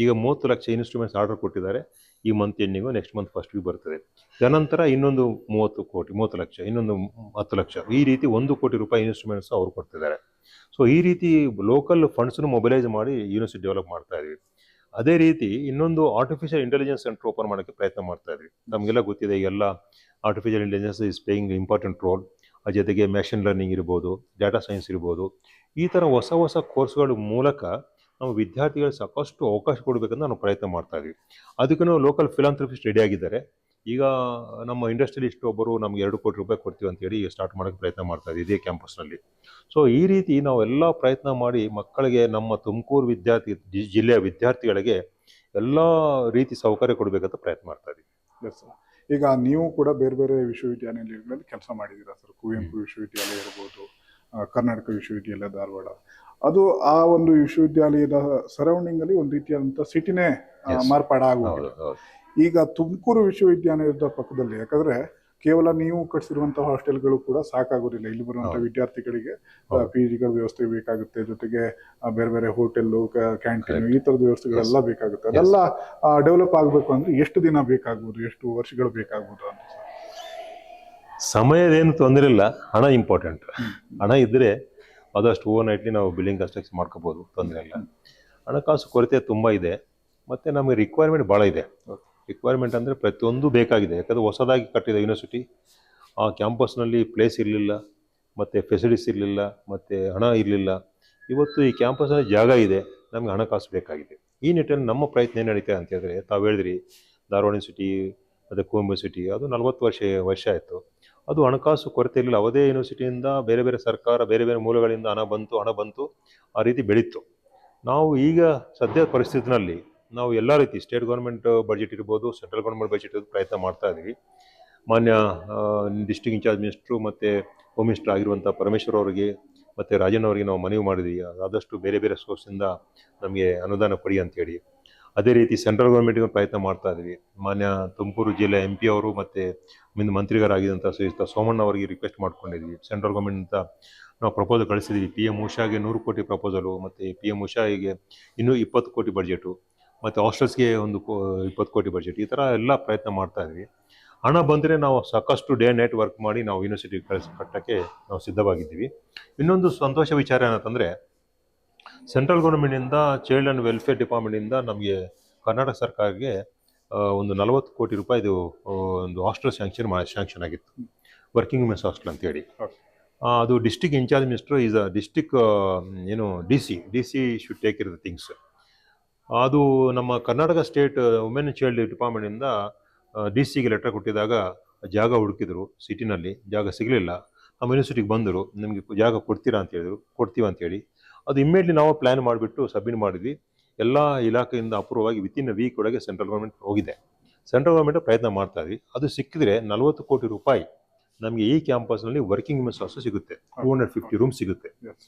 ಈಗ 30 ಲಕ್ಷ ಇನ್ಸ್ಟ್ರೂಮೆಂಟ್ಸ್ ಆರ್ಡರ್ ಕೊಟ್ಟಿದ್ದಾರೆ. ಈ month ending, next month first week ಬರ್ತದೆ. ತದನಂತರ ಇನ್ನೊಂದು 30 ಲಕ್ಷ, ಇನ್ನೊಂದು 10 ಲಕ್ಷ, ಈ ರೀತಿ 1 ಕೋಟಿ ರೂಪಾಯಿ ಇನ್ಸ್ಟ್ರೂಮೆಂಟ್ಸ್ ಅವರು ಕೊಡ್ತಿದ್ದಾರೆ. ಸೊ ಈ ರೀತಿ ಲೋಕಲ್ ಫಂಡ್ಸ್ನು ಮೊಬಿಲೈಸ್ ಮಾಡಿ ಯೂನಿವರ್ಸಿಟಿ ಡೆವಲಪ್ ಮಾಡ್ತಾ ಇದ್ವಿ. ಅದೇ ರೀತಿ ಇನ್ನೊಂದು ಆರ್ಟಿಫಿಷಿಯಲ್ ಇಂಟೆಲಿಜೆನ್ಸ್ ಸೆಂಟರ್ ಓಪನ್ ಮಾಡೋಕ್ಕೆ ಪ್ರಯತ್ನ ಮಾಡ್ತಾ ಇದ್ವಿ. ನಮಗೆಲ್ಲ ಗೊತ್ತಿದೆ ಈಗೆಲ್ಲ artificial intelligence is playing important role. ಅದ್ರ ಜೊತೆಗೆ ಮೆಷಿನ್ ಲರ್ನಿಂಗ್ ಇರ್ಬೋದು, ಡಾಟಾ ಸೈನ್ಸ್ ಇರ್ಬೋದು. ಈ ಥರ ಹೊಸ ಕೋರ್ಸ್ಗಳ ಮೂಲಕ ನಾವು ವಿದ್ಯಾರ್ಥಿಗಳಿಗೆ ಸಾಕಷ್ಟು ಅವಕಾಶ ಕೊಡಬೇಕಂತ ನಾವು ಪ್ರಯತ್ನ ಮಾಡ್ತಾ ಇದ್ವಿ. ಅದಕ್ಕೆ ನಾವು ಲೋಕಲ್ ಫಿಲಾಂಥ್ರಪಿಸ್ಟ್ ರೆಡಿ ಆಗಿದ್ದಾರೆ. ಈಗ ನಮ್ಮ ಇಂಡಸ್ಟ್ರಿಯಲಿಸ್ಟ್ ಒಬ್ಬರು ನಮ್ಗೆ 2 ಕೋಟಿ ರೂಪಾಯಿ ಕೊಡ್ತೀವಿ ಅಂತೇಳಿ ಸ್ಟಾರ್ಟ್ ಮಾಡೋಕ್ಕೆ ಪ್ರಯತ್ನ ಮಾಡ್ತಾ ಇದ್ದೀವಿ ಇದೇ ಕ್ಯಾಂಪಸ್ನಲ್ಲಿ. ಸೊ ಈ ರೀತಿ ನಾವೆಲ್ಲ ಪ್ರಯತ್ನ ಮಾಡಿ ಮಕ್ಕಳಿಗೆ, ನಮ್ಮ ತುಮಕೂರು ಜಿಲ್ಲೆಯ ವಿದ್ಯಾರ್ಥಿಗಳಿಗೆ ಎಲ್ಲ ರೀತಿ ಸೌಕರ್ಯ ಕೊಡಬೇಕಂತ ಪ್ರಯತ್ನ ಮಾಡ್ತಾ ಇದ್ದೀವಿ. Yes sir. ಈಗ ನೀವು ಕೂಡ ಬೇರೆ ಬೇರೆ ವಿಶ್ವವಿದ್ಯಾನಿಲಯಗಳಲ್ಲಿ ಕೆಲಸ ಮಾಡಿದ್ದೀರಾ ಸರ್. ಕುವೆಂಪು ವಿಶ್ವವಿದ್ಯಾಲಯ ಇರ್ಬೋದು, ಕರ್ನಾಟಕ ವಿಶ್ವವಿದ್ಯಾಲಯ ಧಾರವಾಡ. ಅದು ಆ ಒಂದು ವಿಶ್ವವಿದ್ಯಾಲಯದ ಸರೌಂಡಿಂಗ್ ಅಲ್ಲಿ ಒಂದು ರೀತಿಯಾದಂಥ ಸಿಟಿನೇ ಮಾರ್ಪಾಡಾಗೋಗಿದೆ. ಈಗ ತುಮಕೂರು ವಿಶ್ವವಿದ್ಯಾಲಯದ ಪಕ್ಕದಲ್ಲಿ, ಯಾಕಂದ್ರೆ ಕೇವಲ ನೀವು ಕಟ್ಸಿರುವಂತಹ ಹಾಸ್ಟೆಲ್ಗಳು ಕೂಡ ಸಾಕಾಗೋದಿಲ್ಲ. ಇಲ್ಲಿ ಬರುವಂತಹ ವಿದ್ಯಾರ್ಥಿಗಳಿಗೆ PGಗಳ ವ್ಯವಸ್ಥೆ ಬೇಕಾಗುತ್ತೆ, ಜೊತೆಗೆ ಬೇರೆ ಬೇರೆ ಹೋಟೆಲ್ಲು, ಕ್ಯಾಂಟೀನ್, ಈ ತರದ ವ್ಯವಸ್ಥೆಗಳೆಲ್ಲ ಬೇಕಾಗುತ್ತೆ. ಅದೆಲ್ಲ ಡೆವಲಪ್ ಆಗಬೇಕು ಅಂದ್ರೆ ಎಷ್ಟು ದಿನ ಬೇಕಾಗ್ಬೋದು, ಎಷ್ಟು ವರ್ಷಗಳು ಬೇಕಾಗ್ಬೋದು ಅಂತ ಸರ್? ಸಮಯದೇನು ತೊಂದರೆ ಇಲ್ಲ, ಹಣ ಇಂಪಾರ್ಟೆಂಟ್. ಹಣ ಇದ್ರೆ ಆದಷ್ಟು ಓವರ್ ನೈಟ್ಲಿ ನಾವು ಬಿಲ್ಡಿಂಗ್ ಕನ್ಸ್ಟ್ರಕ್ಷನ್ ಮಾಡ್ಕೋಬಹುದು, ತೊಂದರೆ ಇಲ್ಲ. ಹಣಕಾಸು ಕೊರತೆ ತುಂಬ ಇದೆ, ಮತ್ತೆ ನಮಗೆ ರಿಕ್ವೈರ್ಮೆಂಟ್ ಭಾಳ ಇದೆ. ರಿಕ್ವೈರ್ಮೆಂಟ್ ಅಂದರೆ ಪ್ರತಿಯೊಂದು ಬೇಕಾಗಿದೆ. ಯಾಕಂದರೆ ಹೊಸದಾಗಿ ಕಟ್ಟಿದ ಯೂನಿವರ್ಸಿಟಿ, ಆ ಕ್ಯಾಂಪಸ್ನಲ್ಲಿ ಪ್ಲೇಸ್ ಇರಲಿಲ್ಲ, ಮತ್ತು ಫೆಸಿಲಿಟೀಸ್ ಇರಲಿಲ್ಲ, ಮತ್ತು ಹಣ ಇರಲಿಲ್ಲ. ಇವತ್ತು ಈ ಕ್ಯಾಂಪಸ್ನಲ್ಲಿ ಜಾಗ ಇದೆ, ನಮಗೆ ಹಣಕಾಸು ಬೇಕಾಗಿದೆ. ಈ ನಿಟ್ಟಿನಲ್ಲಿ ನಮ್ಮ ಪ್ರಯತ್ನ ಏನು ನಡೀತದೆ ಅಂತ ಹೇಳಿದ್ರೆ, ತಾವು ಹೇಳಿದ್ರಿ ಧಾರವಾಡ ಯೂನಿವರ್ಸಿಟಿ ಮತ್ತು ಕುವೆಂಪು ಯೂನಿವರ್ಸಿಟಿ, ಅದು 40 ವರ್ಷ ಆಯಿತು. ಅದು ಹಣಕಾಸು ಕೊರತೆ ಇರಲಿಲ್ಲ. ಅದೇ ಯೂನಿವರ್ಸಿಟಿಯಿಂದ ಬೇರೆ ಸರ್ಕಾರ, ಬೇರೆ ಮೂಲಗಳಿಂದ ಹಣ ಬಂತು, ಆ ರೀತಿ ಬೆಳೀತು. ನಾವು ಈಗ ಸದ್ಯದ ಪರಿಸ್ಥಿತಿನಲ್ಲಿ ನಾವು ಎಲ್ಲ ರೀತಿ ಸ್ಟೇಟ್ ಗೌರ್ಮೆಂಟ್ ಬಜೆಟ್ ಇರ್ಬೋದು, ಸೆಂಟ್ರಲ್ ಗೌರ್ಮೆಂಟ್ ಬಜೆಟ್ ಇರ್ಬೋದು ಪ್ರಯತ್ನ ಮಾಡ್ತಾ ಇದ್ದೀವಿ. ಮಾನ್ಯ ಡಿಸ್ಟ್ರಿಕ್ಟ್ ಇನ್ಚಾರ್ಜ್ ಮಿನಿಸ್ಟ್ರು ಮತ್ತು ಹೋಮ್ ಮಿನಿಸ್ಟರ್ ಆಗಿರುವಂಥ ಪರಮೇಶ್ವರ್ ಅವರಿಗೆ ಮತ್ತು ರಾಜನ್ ಅವರಿಗೆ ನಾವು ಮನವಿ ಮಾಡಿದ್ವಿ, ಆದಷ್ಟು ಬೇರೆ ಸೋರ್ಸಿಂದ ನಮಗೆ ಅನುದಾನ ಕೊಡಿ ಅಂತೇಳಿ. ಅದೇ ರೀತಿ ಸೆಂಟ್ರಲ್ ಗೌರ್ಮೆಂಟ್ಗೆ ಪ್ರಯತ್ನ ಮಾಡ್ತಾ ಇದ್ವಿ. ಮಾನ್ಯ ತುಮಕೂರು ಜಿಲ್ಲೆ MP ಅವರು ಮತ್ತು ಮಂತ್ರಿಗಳಾಗಿದ್ದಂಥ ಶ್ರೀಯುತ ಸೋಮಣ್ಣ ಅವರಿಗೆ ರಿಕ್ವೆಸ್ಟ್ ಮಾಡ್ಕೊಂಡಿದ್ವಿ. ಸೆಂಟ್ರಲ್ ಗೌರ್ಮೆಂಟ್ ನಾವು ಪ್ರಪೋಸಲ್ ಕಳಿಸಿದ್ವಿ. PM ಉಷಾಗೆ 100 ಕೋಟಿ ಪ್ರಪೋಸಲು, ಮತ್ತು PM ಉಷಾಗೆ ಇನ್ನೂ 20 ಕೋಟಿ ಬಡ್ಜೆಟು, ಮತ್ತು ಹಾಸ್ಟೆಲ್ಸ್ಗೆ 20 ಕೋಟಿ ಬಡ್ಜೆಟ್. ಈ ಥರ ಎಲ್ಲ ಪ್ರಯತ್ನ ಮಾಡ್ತಾ ಇದ್ವಿ. ಹಣ ಬಂದರೆ ನಾವು ಸಾಕಷ್ಟು ಡೇ ನೈಟ್ ವರ್ಕ್ ಮಾಡಿ ನಾವು ಯೂನಿವರ್ಸಿಟಿ ಕಟ್ಟಕ್ಕೆ ನಾವು ಸಿದ್ಧವಾಗಿದ್ದೀವಿ. ಇನ್ನೊಂದು ಸಂತೋಷ ವಿಚಾರ ಏನಂತಂದರೆ, ಸೆಂಟ್ರಲ್ ಗೌರ್ಮೆಂಟಿಂದ ಚೈಲ್ಡ್ ಆ್ಯಂಡ್ ವೆಲ್ಫೇರ್ ಡಿಪಾರ್ಟ್ಮೆಂಟಿಂದ ನಮಗೆ ಕರ್ನಾಟಕ ಸರ್ಕಾರಕ್ಕೆ ಒಂದು 40 ಕೋಟಿ ರೂಪಾಯಿದು ಒಂದು ಹಾಸ್ಟೆಲ್ ಶಾಂಕ್ಷನ್ ಆಗಿತ್ತು, ವರ್ಕಿಂಗ್ ವುಮೆನ್ಸ್ ಹಾಸ್ಟೆಲ್ ಅಂತೇಳಿ. ಅದು district in-charge minister is a district DC should take care the things. ಅದು ನಮ್ಮ ಕರ್ನಾಟಕ ಸ್ಟೇಟ್ ವುಮೆನ್ ಚೈಲ್ಡ್ ಡಿಪಾರ್ಟ್ಮೆಂಟಿಂದ DCಗೆ ಲೆಟರ್ ಕೊಟ್ಟಿದ್ದಾಗ ಜಾಗ ಹುಡುಕಿದ್ರು, ಸಿಟಿನಲ್ಲಿ ಜಾಗ ಸಿಗಲಿಲ್ಲ. ನಮ್ಮ ಯೂನಿವರ್ಸಿಟಿಗೆ ಬಂದರು, ನಿಮಗೆ ಜಾಗ ಕೊಡ್ತೀರಾ ಅಂತ ಹೇಳಿದ್ರು. ಕೊಡ್ತೀವಿ ಅಂತೇಳಿ ಅದು ಇಮ್ಮಿಡಿಯೇಟ್ಲಿ ನಾವು ಪ್ಲ್ಯಾನ್ ಮಾಡಿಬಿಟ್ಟು ಸಬ್ಮಿಟ್ ಮಾಡಿದ್ವಿ. ಎಲ್ಲ ಇಲಾಖೆಯಿಂದ ಅಪ್ರೂವ್ ಆಗಿ ವಿತಿನ್ ಅ ವೀಕ್ ಒಳಗೆ ಸೆಂಟ್ರಲ್ ಗೌರ್ಮೆಂಟ್ ಹೋಗಿದೆ. ಸೆಂಟ್ರಲ್ ಗೌರ್ಮೆಂಟ್ ಪ್ರಯತ್ನ ಮಾಡ್ತಾ ಇದ್ವಿ. ಅದು ಸಿಕ್ಕಿದ್ರೆ 40 ಕೋಟಿ ರೂಪಾಯಿ ನಮಗೆ ಈ ಕ್ಯಾಂಪಸ್ನಲ್ಲಿ ವರ್ಕಿಂಗ್ ವುಮೆನ್ಸ್ ಹಾಸ್ಟೆಲ್ ಸಿಗುತ್ತೆ. 250 ರೂಮ್ ಸಿಗುತ್ತೆ.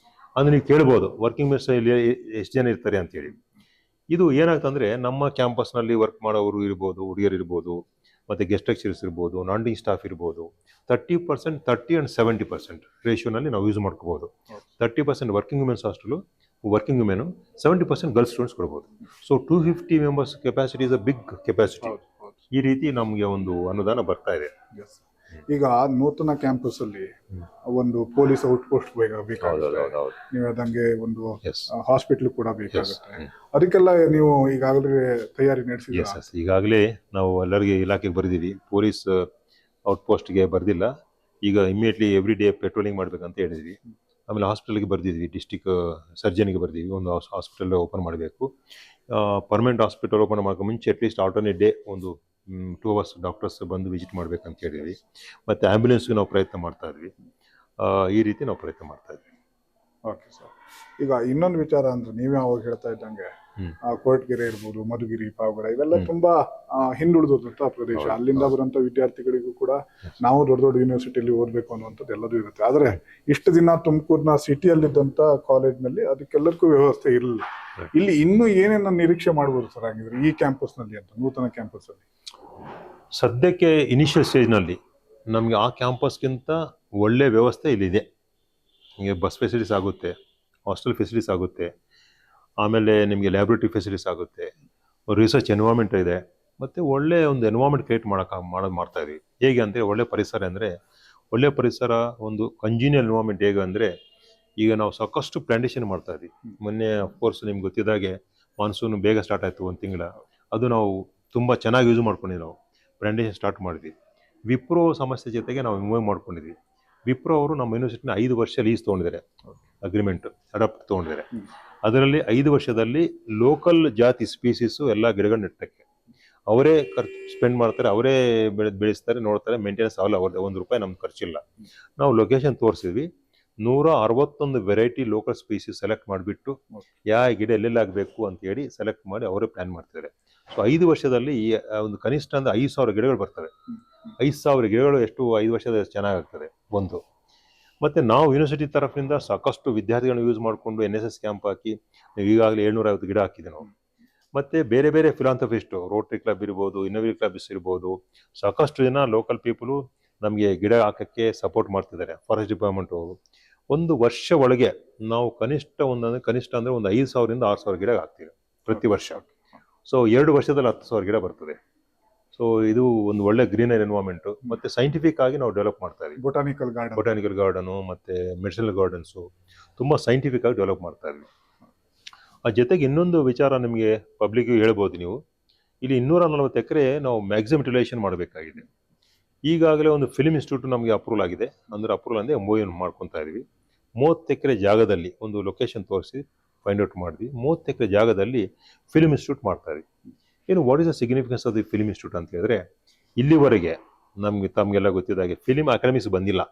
ಅದು ನೀವು ಕೇಳ್ಬೋದು, ವರ್ಕಿಂಗ್ ವುಮೆನ್ಸ್ ಇಲ್ಲಿ ಎಷ್ಟು ಜನ ಇರ್ತಾರೆ ಅಂತೇಳಿ. ಇದು ಏನಾಗ್ತಂದರೆ, ನಮ್ಮ ಕ್ಯಾಂಪಸ್ನಲ್ಲಿ ವರ್ಕ್ ಮಾಡೋರು ಇರ್ಬೋದು, ಹುಡುಗಿಯರು ಇರ್ಬೋದು, ಮತ್ತು ಗೆಸ್ಟ್ ಲೆಕ್ಚರರ್ಸ್ ಇರ್ಬೋದು, ನಾನ್ ಟೀಚಿಂಗ್ ಸ್ಟಾಫ್ ಇರ್ಬೋದು, 30% 30 and 70% ರೇಷಿಯೋನಲ್ಲಿ ನಾವು ಯೂಸ್ ಮಾಡ್ಕೋಬೋದು. 30% working women's hostel, working women, 70% girls students ಕೊಡ್ಬೋದು. So 250 members capacity is a big capacity. ಈ ರೀತಿ ನಮಗೆ ಒಂದು ಅನುದಾನ ಬರ್ತಾ ಇದೆ. Yes. ಈಗ ನೂತನ ಕ್ಯಾಂಪಸ್ ಅಲ್ಲಿ ಒಂದು ಪೊಲೀಸ್ ಔಟ್ ಪೋಸ್ಟ್ ಬೇಕಾಗುತ್ತೆ, ನೀವು ಹೇಳ್ದಂಗೆ ಒಂದು ಹಾಸ್ಪಿಟಲ್ ಕೂಡ ಬೇಕಾಗುತ್ತೆ. ಅದಕ್ಕೆಲ್ಲ ನೀವು ಈಗಾಗಲೇ ತಯಾರಿ ನಡೆಸಿದ್ದೀರಾ? ಈಗಾಗಲೇ ನಾವು ಎಲ್ಲರಿಗೆ ಇಲಾಖೆಗೆ ಬರೆದಿವಿ. ಪೊಲೀಸ್ ಔಟ್ ಪೋಸ್ಟ್ಗೆ ಬರ್ದಿಲ್ಲ, ಈಗ ಇಮಿಡಿಯೇಟ್ಲಿ ಎವ್ರಿ ಡೇ ಪೆಟ್ರೋಲಿಂಗ್ ಮಾಡ್ಬೇಕಂತ ಹೇಳಿದ್ವಿ. ಆಮೇಲೆ ಹಾಸ್ಪಿಟಲ್ಗೆ ಬರ್ದಿದ್ವಿ, ಡಿಸ್ಟಿಕ್ ಸರ್ಜನ್ಗೆ ಬರ್ದಿದ್ವಿ, ಒಂದು ಹಾಸ್ಪಿಟಲ್ ಓಪನ್ ಮಾಡಬೇಕು. ಪರ್ಮನೆಂಟ್ ಹಾಸ್ಪಿಟಲ್ ಓಪನ್ ಮಾಡೋಕೆ ಮುಂಚೆ ಅಟ್ಲೀಸ್ಟ್ ಆಲ್ಟರ್ನೇಟ್ ಡೇ ಒಂದು 2 hours ಡಾಕ್ಟರ್ಸ್ ಬಂದು ವಿಸಿಟ್ ಮಾಡ್ಬೇಕಂತ ಹೇಳಿದ್ವಿ. ಮತ್ತು ಆ್ಯಂಬುಲೆನ್ಸ್ಗೆ ನಾವು ಪ್ರಯತ್ನ ಮಾಡ್ತಾ ಇದ್ವಿ. ಈ ರೀತಿ ನಾವು ಪ್ರಯತ್ನ ಮಾಡ್ತಾ ಇದ್ವಿ. Okay sir. ಈಗ ಇನ್ನೊಂದು ವಿಚಾರ ಅಂದ್ರೆ, ನೀವೇ ಅವಾಗ ಹೇಳ್ತಾ ಇದ್ದಂಗೆ ಕೊರಟಗೆರೆ ಇರ್ಬೋದು, ಮಧುಗಿರಿ, ಪಾವಗಡ ಇವೆಲ್ಲ ತುಂಬಾ ಹಿಂದುಳಿದಂತ ಪ್ರದೇಶ. ಅಲ್ಲಿಂದ ಬರುವಂತ ವಿದ್ಯಾರ್ಥಿಗಳಿಗೂ ಕೂಡ ನಾವು ದೊಡ್ಡ ದೊಡ್ಡ ಯೂನಿವರ್ಸಿಟಿಯಲ್ಲಿ ಓದಬೇಕು ಅನ್ನುವಂಥದ್ದು ಎಲ್ಲದೂ ಇರುತ್ತೆ. ಆದ್ರೆ ಇಷ್ಟು ದಿನ ತುಮಕೂರಿನ ಸಿಟಿಯಲ್ಲಿದ್ದಂತ ಕಾಲೇಜ್ನಲ್ಲಿ ಅದಕ್ಕೆಲ್ಲರಿಗೂ ವ್ಯವಸ್ಥೆ ಇರಲಿಲ್ಲ. ಇಲ್ಲಿ ಇನ್ನೂ ಏನೇನ ನಿರೀಕ್ಷೆ ಮಾಡ್ಬೋದು ಸರ್ ಹಾಗಿದ್ರೆ ಈ ಕ್ಯಾಂಪಸ್ ನಲ್ಲಿ ಅಂತ, ನೂತನ ಕ್ಯಾಂಪಸ್ ಅಲ್ಲಿ? ಸದ್ಯಕ್ಕೆ ಇನಿಷಿಯಲ್ ಸ್ಟೇಜ್ನಲ್ಲಿ ನಮಗೆ ಆ ಕ್ಯಾಂಪಸ್ಗಿಂತ ಒಳ್ಳೆ ವ್ಯವಸ್ಥೆ ಇಲ್ಲಿದೆ. ನಿಮಗೆ ಬಸ್ ಫೆಸಿಲಿಟೀಸ್ ಆಗುತ್ತೆ, ಹಾಸ್ಟೆಲ್ ಫೆಸಿಲಿಟೀಸ್ ಆಗುತ್ತೆ, ಆಮೇಲೆ ನಿಮಗೆ ಲ್ಯಾಬ್ರೇಟರಿ ಫೆಸಿಲಿಟೀಸ್ ಆಗುತ್ತೆ, ರಿಸರ್ಚ್ ಎನ್ವೈರ್ಮೆಂಟ್ ಇದೆ, ಮತ್ತು ಒಳ್ಳೆಯ ಒಂದು ಎನ್ವೈರ್ಮೆಂಟ್ ಕ್ರಿಯೇಟ್ ಮಾಡ್ತಾ ಇದ್ವಿ. ಹೇಗೆ ಅಂದರೆ, ಒಳ್ಳೆ ಪರಿಸರ ಅಂದರೆ, ಒಳ್ಳೆ ಪರಿಸರ, ಒಂದು ಕಂಜಿನಿಯಲ್ ಎನ್ವೈರ್ಮೆಂಟ್. ಹೇಗೆ ಅಂದರೆ, ಈಗ ನಾವು ಸಾಕಷ್ಟು ಪ್ಲಾಂಟೇಶನ್ ಮಾಡ್ತಾ ಇದ್ವಿ. ಮೊನ್ನೆ ಅಫ್ಕೋರ್ಸ್ ನಿಮ್ಗೆ ಗೊತ್ತಿದ್ದಾಗೆ ಮಾನ್ಸೂನ್ ಬೇಗ ಸ್ಟಾರ್ಟ್ ಆಯಿತು, 1 ತಿಂಗಳ. ಅದು ನಾವು ತುಂಬ ಚೆನ್ನಾಗಿ ಯೂಸ್ ಮಾಡ್ಕೊಂಡಿದ್ವಿ. ನಾವು ಪ್ಲಾಂಟೇಶನ್ ಸ್ಟಾರ್ಟ್ ಮಾಡಿದ್ವಿ. ವಿಪ್ರೋ ಸಮಸ್ಯೆ ಜೊತೆಗೆ ನಾವು ಇನ್ವಾಲ್ವ್ ಮಾಡ್ಕೊಂಡಿದ್ವಿ. ವಿಪ್ರೋ ಅವರು ನಮ್ಮ ಯೂನಿವರ್ಸಿಟಿನ 5 ವರ್ಷ ಲೀಸ್ ತೊಗೊಂಡಿದ್ದಾರೆ, ಅಗ್ರಿಮೆಂಟ್ ಅಡಾಪ್ಟ್ ತೊಗೊಂಡಿದ್ದಾರೆ. ಅದರಲ್ಲಿ 5 ವರ್ಷದಲ್ಲಿ ಲೋಕಲ್ ಜಾತಿ ಸ್ಪೀಸೀಸು ಎಲ್ಲ ಗಿಡಗಳು ನೆಟ್ಟಕ್ಕೆ ಅವರೇ ಸ್ಪೆಂಡ್ ಮಾಡ್ತಾರೆ, ಅವರೇ ಬೆಳೆಸ್ತಾರೆ, ನೋಡ್ತಾರೆ, ಮೇಂಟೆನೆನ್ಸ್ ಆಗಲ್ಲ ಅವ್ರದ್ದು. 1 ರೂಪಾಯಿ ನಮ್ಗೆ ಖರ್ಚಿಲ್ಲ. ನಾವು ಲೊಕೇಶನ್ ತೋರಿಸಿದ್ವಿ. 161 ವೆರೈಟಿ ಲೋಕಲ್ ಸ್ಪೀಸೀಸ್ ಸೆಲೆಕ್ಟ್ ಮಾಡಿಬಿಟ್ಟು ಯಾವ ಗಿಡ ಎಲ್ಲೆಲ್ಲಿ ಆಗಬೇಕು ಅಂತೇಳಿ ಸೆಲೆಕ್ಟ್ ಮಾಡಿ ಅವರೇ ಪ್ಲ್ಯಾನ್ ಮಾಡ್ತಿದ್ದಾರೆ. ಸೊ 5 ವರ್ಷದಲ್ಲಿ ಈ ಒಂದು ಕನಿಷ್ಠ ಅಂದರೆ 5,000 ಗಿಡಗಳು ಬರ್ತವೆ. 5,000 ಗಿಡಗಳು ಎಷ್ಟು 5 ವರ್ಷದ ಚೆನ್ನಾಗಾಗ್ತದೆ ಒಂದು. ಮತ್ತು ನಾವು ಯೂನಿವರ್ಸಿಟಿ ತರಫಿನಿಂದ ಸಾಕಷ್ಟು ವಿದ್ಯಾರ್ಥಿಗಳನ್ನ ಯೂಸ್ ಮಾಡಿಕೊಂಡು NSS ಕ್ಯಾಂಪ್ ಹಾಕಿ ಈಗಾಗಲೇ 750 ಗಿಡ ಹಾಕಿದ್ವಿ ನಾವು. ಮತ್ತು ಬೇರೆ ಬೇರೆ ಫಿಲಾಂಥ್ರಫಿಸ್ಟು, ರೋಟರಿ ಕ್ಲಬ್ ಇರ್ಬೋದು, ಇನ್ನೋವೇಟಿವ್ ಕ್ಲಬ್ಸ್ ಇರ್ಬೋದು, ಸಾಕಷ್ಟು ಜನ ಲೋಕಲ್ ಪೀಪಲು ನಮಗೆ ಗಿಡ ಹಾಕೋಕ್ಕೆ ಸಪೋರ್ಟ್ ಮಾಡ್ತಿದ್ದಾರೆ. ಫಾರೆಸ್ಟ್ ಡಿಪಾರ್ಟ್ಮೆಂಟು ಒಂದು ವರ್ಷ ಒಳಗೆ ನಾವು ಕನಿಷ್ಠ ಅಂದರೆ ಒಂದು 5,000ರಿಂದ 6,000 ಗಿಡ ಹಾಕ್ತೀವಿ ಪ್ರತಿ ವರ್ಷ. ಸೊ 2 ವರ್ಷದಲ್ಲಿ 10,000 ಗಿಡ ಬರ್ತದೆ. ಸೊ ಇದು ಒಂದು ಒಳ್ಳೆ ಗ್ರೀನರಿ ಎನ್ವೈರ್ಮೆಂಟು. ಮತ್ತು ಸೈಂಟಿಫಿಕ್ ಆಗಿ ನಾವು ಡೆವಲಪ್ ಮಾಡ್ತಾ ಇದ್ವಿ. ಬೊಟಾನಿಕಲ್ ಗಾರ್ಡನು ಮತ್ತು ಮೆಡಿಸಿನಲ್ ಗಾರ್ಡನ್ಸು ತುಂಬ ಸೈಂಟಿಫಿಕ್ ಆಗಿ ಡೆವಲಪ್ ಮಾಡ್ತಾ ಇದ್ವಿ. ಆ ಜೊತೆಗೆ ಇನ್ನೊಂದು ವಿಚಾರ ನಿಮಗೆ ಪಬ್ಲಿಕ್ಗೆ ಹೇಳ್ಬೋದು ನೀವು, ಇಲ್ಲಿ 240 ಎಕರೆ ನಾವು ಮ್ಯಾಕ್ಸಿಮಮ್ ಯುಟಿಲೈಸೇಷನ್ ಮಾಡಬೇಕಾಗಿದೆ. ಈಗಾಗಲೇ ಒಂದು ಫಿಲ್ಮ್ ಇನ್ಸ್ಟಿಟ್ಯೂಟ್ ನಮಗೆ ಅಪ್ರೂವಲ್ ಆಗಿದೆ. ಅಂದರೆ ಅಪ್ರೂವಲ್ ಅಂದರೆ MOU ಮಾಡ್ಕೊತಾ ಇದ್ವಿ. 30 ಎಕರೆ ಜಾಗದಲ್ಲಿ ಒಂದು ಲೊಕೇಶನ್ ತೋರಿಸಿ ಫೈಂಡ್ ಔಟ್ ಮಾಡಿದ್ವಿ. 30 ಎಕರೆ ಜಾಗದಲ್ಲಿ ಫಿಲ್ಮ್ ಇನ್ಸ್ಟಿಟ್ಯೂಟ್ ಮಾಡ್ತಾ ಇದ್ವಿ. ಏನು what is the significance of the film institute ಅಂತ ಹೇಳಿದ್ರೆ, ಇಲ್ಲಿವರೆಗೆ ತಮಗೆಲ್ಲ ಗೊತ್ತಿದ್ದಾಗೆ ಫಿಲ್ಮ್ ಅಕಾಡೆಮಿಕ್ಸ್ ಬಂದಿಲ್ಲ.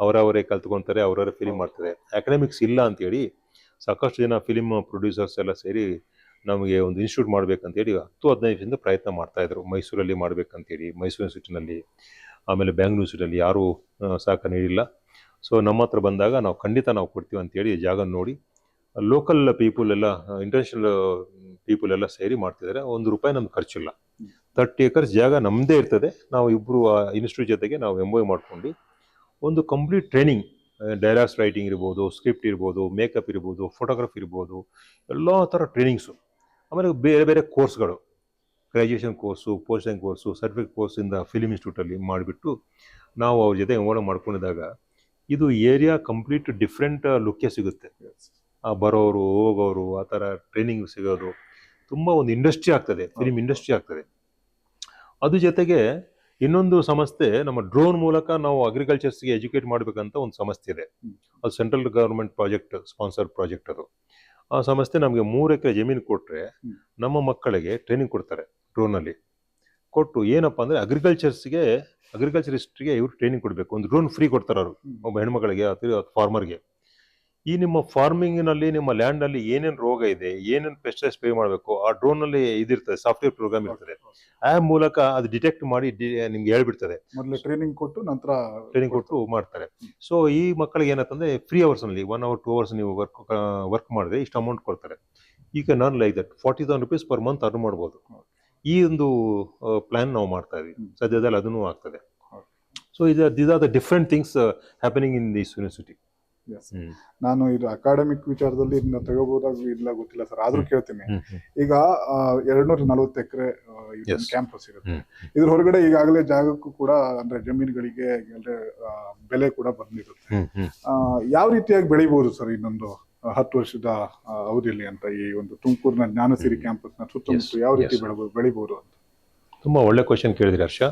ಅವರವರೇ ಕಲ್ತ್ಕೊತಾರೆ, ಅವರವರೇ ಫಿಲ್ಮ್ ಮಾಡ್ತಾರೆ. ಅಕಾಡೆಮಿಕ್ಸ್ ಇಲ್ಲ ಅಂತೇಳಿ ಸಾಕಷ್ಟು ಜನ ಫಿಲ್ಮ್ ಪ್ರೊಡ್ಯೂಸರ್ಸ್ ಎಲ್ಲ ಸೇರಿ ನಮಗೆ ಒಂದು ಇನ್ಸ್ಟಿಟ್ಯೂಟ್ ಮಾಡಬೇಕಂತೇಳಿ 10-15 ವರ್ಷದಿಂದ ಪ್ರಯತ್ನ ಮಾಡ್ತಾಯಿದ್ರು. ಮೈಸೂರಲ್ಲಿ ಮಾಡಬೇಕಂತೇಳಿ, ಮೈಸೂರು ಯೂನಿವರ್ಸಿಟಿನಲ್ಲಿ, ಆಮೇಲೆ ಬ್ಯಾಂಗ್ಳೂರು ಯೂನಿವರ್ಸಿಟಿಯಲ್ಲಿ ಯಾರೂ ಸಹಕಾರ ನೀಡಿಲ್ಲ. ಸೊ ನಮ್ಮ ಹತ್ರ ಬಂದಾಗ ನಾವು ಖಂಡಿತ ನಾವು ಕೊಡ್ತೀವಿ ಅಂತೇಳಿ ಜಾಗ ನೋಡಿ ಲೋಕಲ್ ಪೀಪಲ್ ಎಲ್ಲ, ಇಂಟರ್ನ್ಯಾಷನಲ್ ಪೀಪಲ್ ಎಲ್ಲ ಸೇರಿ ಮಾಡ್ತಿದ್ದಾರೆ. 1 ರೂಪಾಯಿ ನಮ್ಗೆ ಖರ್ಚಿಲ್ಲ. 30 acres ಜಾಗ ನಮ್ಮದೇ ಇರ್ತದೆ. ನಾವು ಇಬ್ಬರು ಇನ್ಸ್ಟಿಟ್ಯೂಟ್ ಜೊತೆಗೆ ನಾವು MOU ಮಾಡ್ಕೊಂಡು ಒಂದು ಕಂಪ್ಲೀಟ್ ಟ್ರೈನಿಂಗ್, ಡೈಲಾಗ್ಸ್ ರೈಟಿಂಗ್ ಇರ್ಬೋದು, ಸ್ಕ್ರಿಪ್ಟ್ ಇರ್ಬೋದು, ಮೇಕಪ್ ಇರ್ಬೋದು, ಫೋಟೋಗ್ರಫಿ ಇರ್ಬೋದು, ಎಲ್ಲ ಥರ ಟ್ರೈನಿಂಗ್ಸು. ಆಮೇಲೆ ಬೇರೆ ಬೇರೆ ಕೋರ್ಸ್ಗಳು, graduation course, post graduation course, certificate ಕೋರ್ಸಿಂದ ಫಿಲ್ಮ್ ಇನ್ಸ್ಟಿಟ್ಯೂಟಲ್ಲಿ ಮಾಡಿಬಿಟ್ಟು ನಾವು ಅವ್ರ ಜೊತೆ MOU ಮಾಡ್ಕೊಂಡಿದ್ದಾಗ ಇದು ಏರಿಯಾ ಕಂಪ್ಲೀಟ್ ಡಿಫ್ರೆಂಟ್ ಲುಕ್ಕೇ ಸಿಗುತ್ತೆ. ಬರೋರು ಹೋಗೋರು ಆ ಥರ ಟ್ರೈನಿಂಗ್ ಸಿಗೋದು ತುಂಬ ಒಂದು ಇಂಡಸ್ಟ್ರಿ ಆಗ್ತದೆ, ಫಿಲ್ಮ್ ಇಂಡಸ್ಟ್ರಿ ಆಗ್ತದೆ. ಅದ್ರ ಜೊತೆಗೆ ಇನ್ನೊಂದು ಸಂಸ್ಥೆ, ನಮ್ಮ ಡ್ರೋನ್ ಮೂಲಕ ನಾವು ಅಗ್ರಿಕಲ್ಚರ್ಸ್ಗೆ ಎಜುಕೇಟ್ ಮಾಡಬೇಕಂತ ಒಂದು ಸಂಸ್ಥೆ ಇದೆ. ಅದು central government project, sponsor project ಅದು. ಆ ಸಂಸ್ಥೆ ನಮಗೆ 3 ಎಕರೆ ಜಮೀನು ಕೊಟ್ಟರೆ ನಮ್ಮ ಮಕ್ಕಳಿಗೆ ಟ್ರೈನಿಂಗ್ ಕೊಡ್ತಾರೆ ಡ್ರೋನಲ್ಲಿ. ಕೊಟ್ಟು ಏನಪ್ಪ ಅಂದರೆ ಅಗ್ರಿಕಲ್ಚರಿಸ್ಟ್ಗೆ ಇವರು ಟ್ರೈನಿಂಗ್ ಕೊಡಬೇಕು. ಒಂದು ಡ್ರೋನ್ ಫ್ರೀ ಕೊಡ್ತಾರೆ ಅವರು, ಒಬ್ಬ ಹೆಣ್ಮಕ್ಳಿಗೆ ಅಥವಾ ಫಾರ್ಮರ್ಗೆ. ಈ ನಿಮ್ಮ ಫಾರ್ಮಿಂಗ್ನಲ್ಲಿ, ನಿಮ್ಮ ಲ್ಯಾಂಡಲ್ಲಿ ಏನೇನು ರೋಗ ಇದೆ, ಏನೇನು ಪೆಸ್ಟಿಸೈಡ್ ಸ್ಪ್ರೇ ಮಾಡಬೇಕು, ಆ ಡ್ರೋನಲ್ಲಿ ಇದಿರ್ತದೆ, ಸಾಫ್ಟ್ವೇರ್ ಪ್ರೋಗ್ರಾಮ್ ಇರ್ತದೆ. ಆ ಮೂಲಕ ಅದು ಡಿಟೆಕ್ಟ್ ಮಾಡಿ ನಿಮ್ಗೆ ಹೇಳ್ಬಿಡ್ತದೆ. ಮೊದಲು ಟ್ರೈನಿಂಗ್ ಕೊಟ್ಟು ಮಾಡ್ತಾರೆ. ಸೊ ಈ ಮಕ್ಕಳಿಗೆ ಏನಂತಂದ್ರೆ ಫ್ರೀ ಅವರ್ಸ್ನಲ್ಲಿ 1 hour 2 hours ನೀವು ವರ್ಕ್ ಮಾಡಿದ್ರೆ ಇಷ್ಟು ಅಮೌಂಟ್ ಕೊಡ್ತಾರೆ. ಈಗ ನಾನು like that 40,000 rupees per month earn ಮಾಡ್ಬೋದು. ಈ ಒಂದು ಪ್ಲಾನ್ ನಾವು ಮಾಡ್ತಾ ಇದ್ವಿ. ಸದ್ಯದಲ್ಲಿ ಅದನ್ನು ಆಗ್ತದೆ. So these are the different things happening in this university. ನಾನು ಇದು ಅಕಾಡೆಮಿಕ್ ವಿಚಾರದಲ್ಲಿ ಇದನ್ನ ತಗೋಬಹುದಾಗ ಇಲ್ಲ ಗೊತ್ತಿಲ್ಲ ಸರ್, ಆದ್ರೂ ಕೇಳ್ತೀನಿ. ಈಗ 240 ಎಕರೆ ಕ್ಯಾಂಪಸ್ ಇರುತ್ತೆ. ಇದ್ರ ಹೊರಗಡೆ ಈಗಾಗಲೇ ಜಾಗಕ್ಕೂ ಕೂಡ ಅಂದ್ರೆ ಜಮೀನುಗಳಿಗೆ ಬೆಲೆ ಕೂಡ ಬಂದಿರುತ್ತೆ. ಯಾವ ರೀತಿಯಾಗಿ ಬೆಳಿಬಹುದು ಸರ್ ಇನ್ನೊಂದು 10 ವರ್ಷದ ಅವಧಿಯಲ್ಲಿ ಅಂತ ಈ ಒಂದು ತುಮಕೂರಿನ ಜ್ಞಾನಸಿರಿ ಕ್ಯಾಂಪಸ್ ನ ಸುತ್ತಮುತ್ತ ಯಾವ ರೀತಿ ಬೆಳಿಬಹುದು ಅಂತ? ತುಂಬಾ ಒಳ್ಳೆ ಕ್ವಶನ್ ಕೇಳಿದ್ರಿ ಹರ್ಷ.